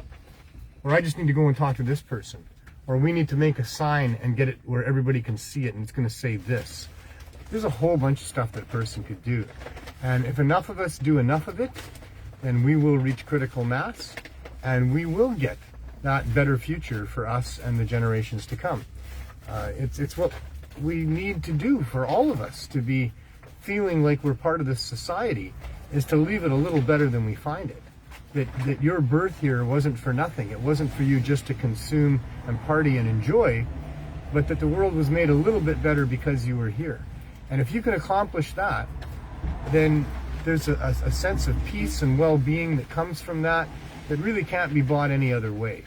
or I just need to go and talk to this person, or we need to make a sign and get it where everybody can see it and it's going to say this. There's a whole bunch of stuff that a person could do. And if enough of us do enough of it, then we will reach critical mass and we will get that better future for us and the generations to come. It's what we need to do for all of us to be feeling like we're part of this society, is to leave it a little better than we find it. That your birth here wasn't for nothing. It wasn't for you just to consume and party and enjoy, but that the world was made a little bit better because you were here. And if you can accomplish that, then there's a sense of peace and well-being that comes from that really can't be bought any other way.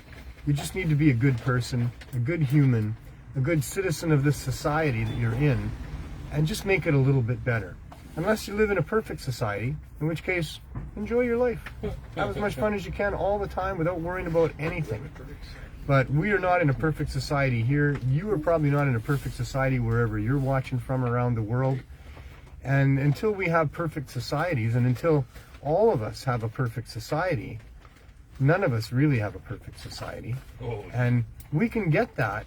You just need to be a good person, a good human, a good citizen of this society that you're in, and just make it a little bit better. Unless you live in a perfect society, in which case, enjoy your life. Have as much fun as you can all the time without worrying about anything. But we are not in a perfect society here. You are probably not in a perfect society wherever you're watching from around the world. And until we have perfect societies, and until all of us have a perfect society, none of us really have a perfect society. And we can get that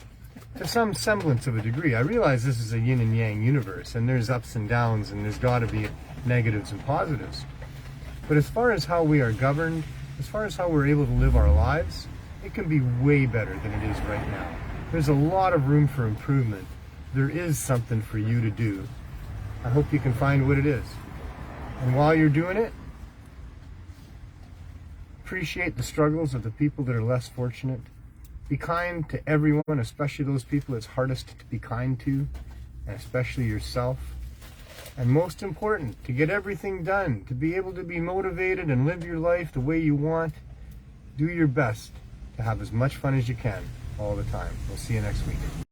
to some semblance of a degree. I realize this is a yin and yang universe, and there's ups and downs, and there's got to be negatives and positives. But as far as how we are governed, as far as how we're able to live our lives, it can be way better than it is right now. There's a lot of room for improvement. There is something for you to do. I hope you can find what it is. And while you're doing it, appreciate the struggles of the people that are less fortunate. Be kind to everyone, especially those people it's hardest to be kind to, and especially yourself. And most important, to get everything done, to be able to be motivated and live your life the way you want, do your best to have as much fun as you can all the time. We'll see you next week.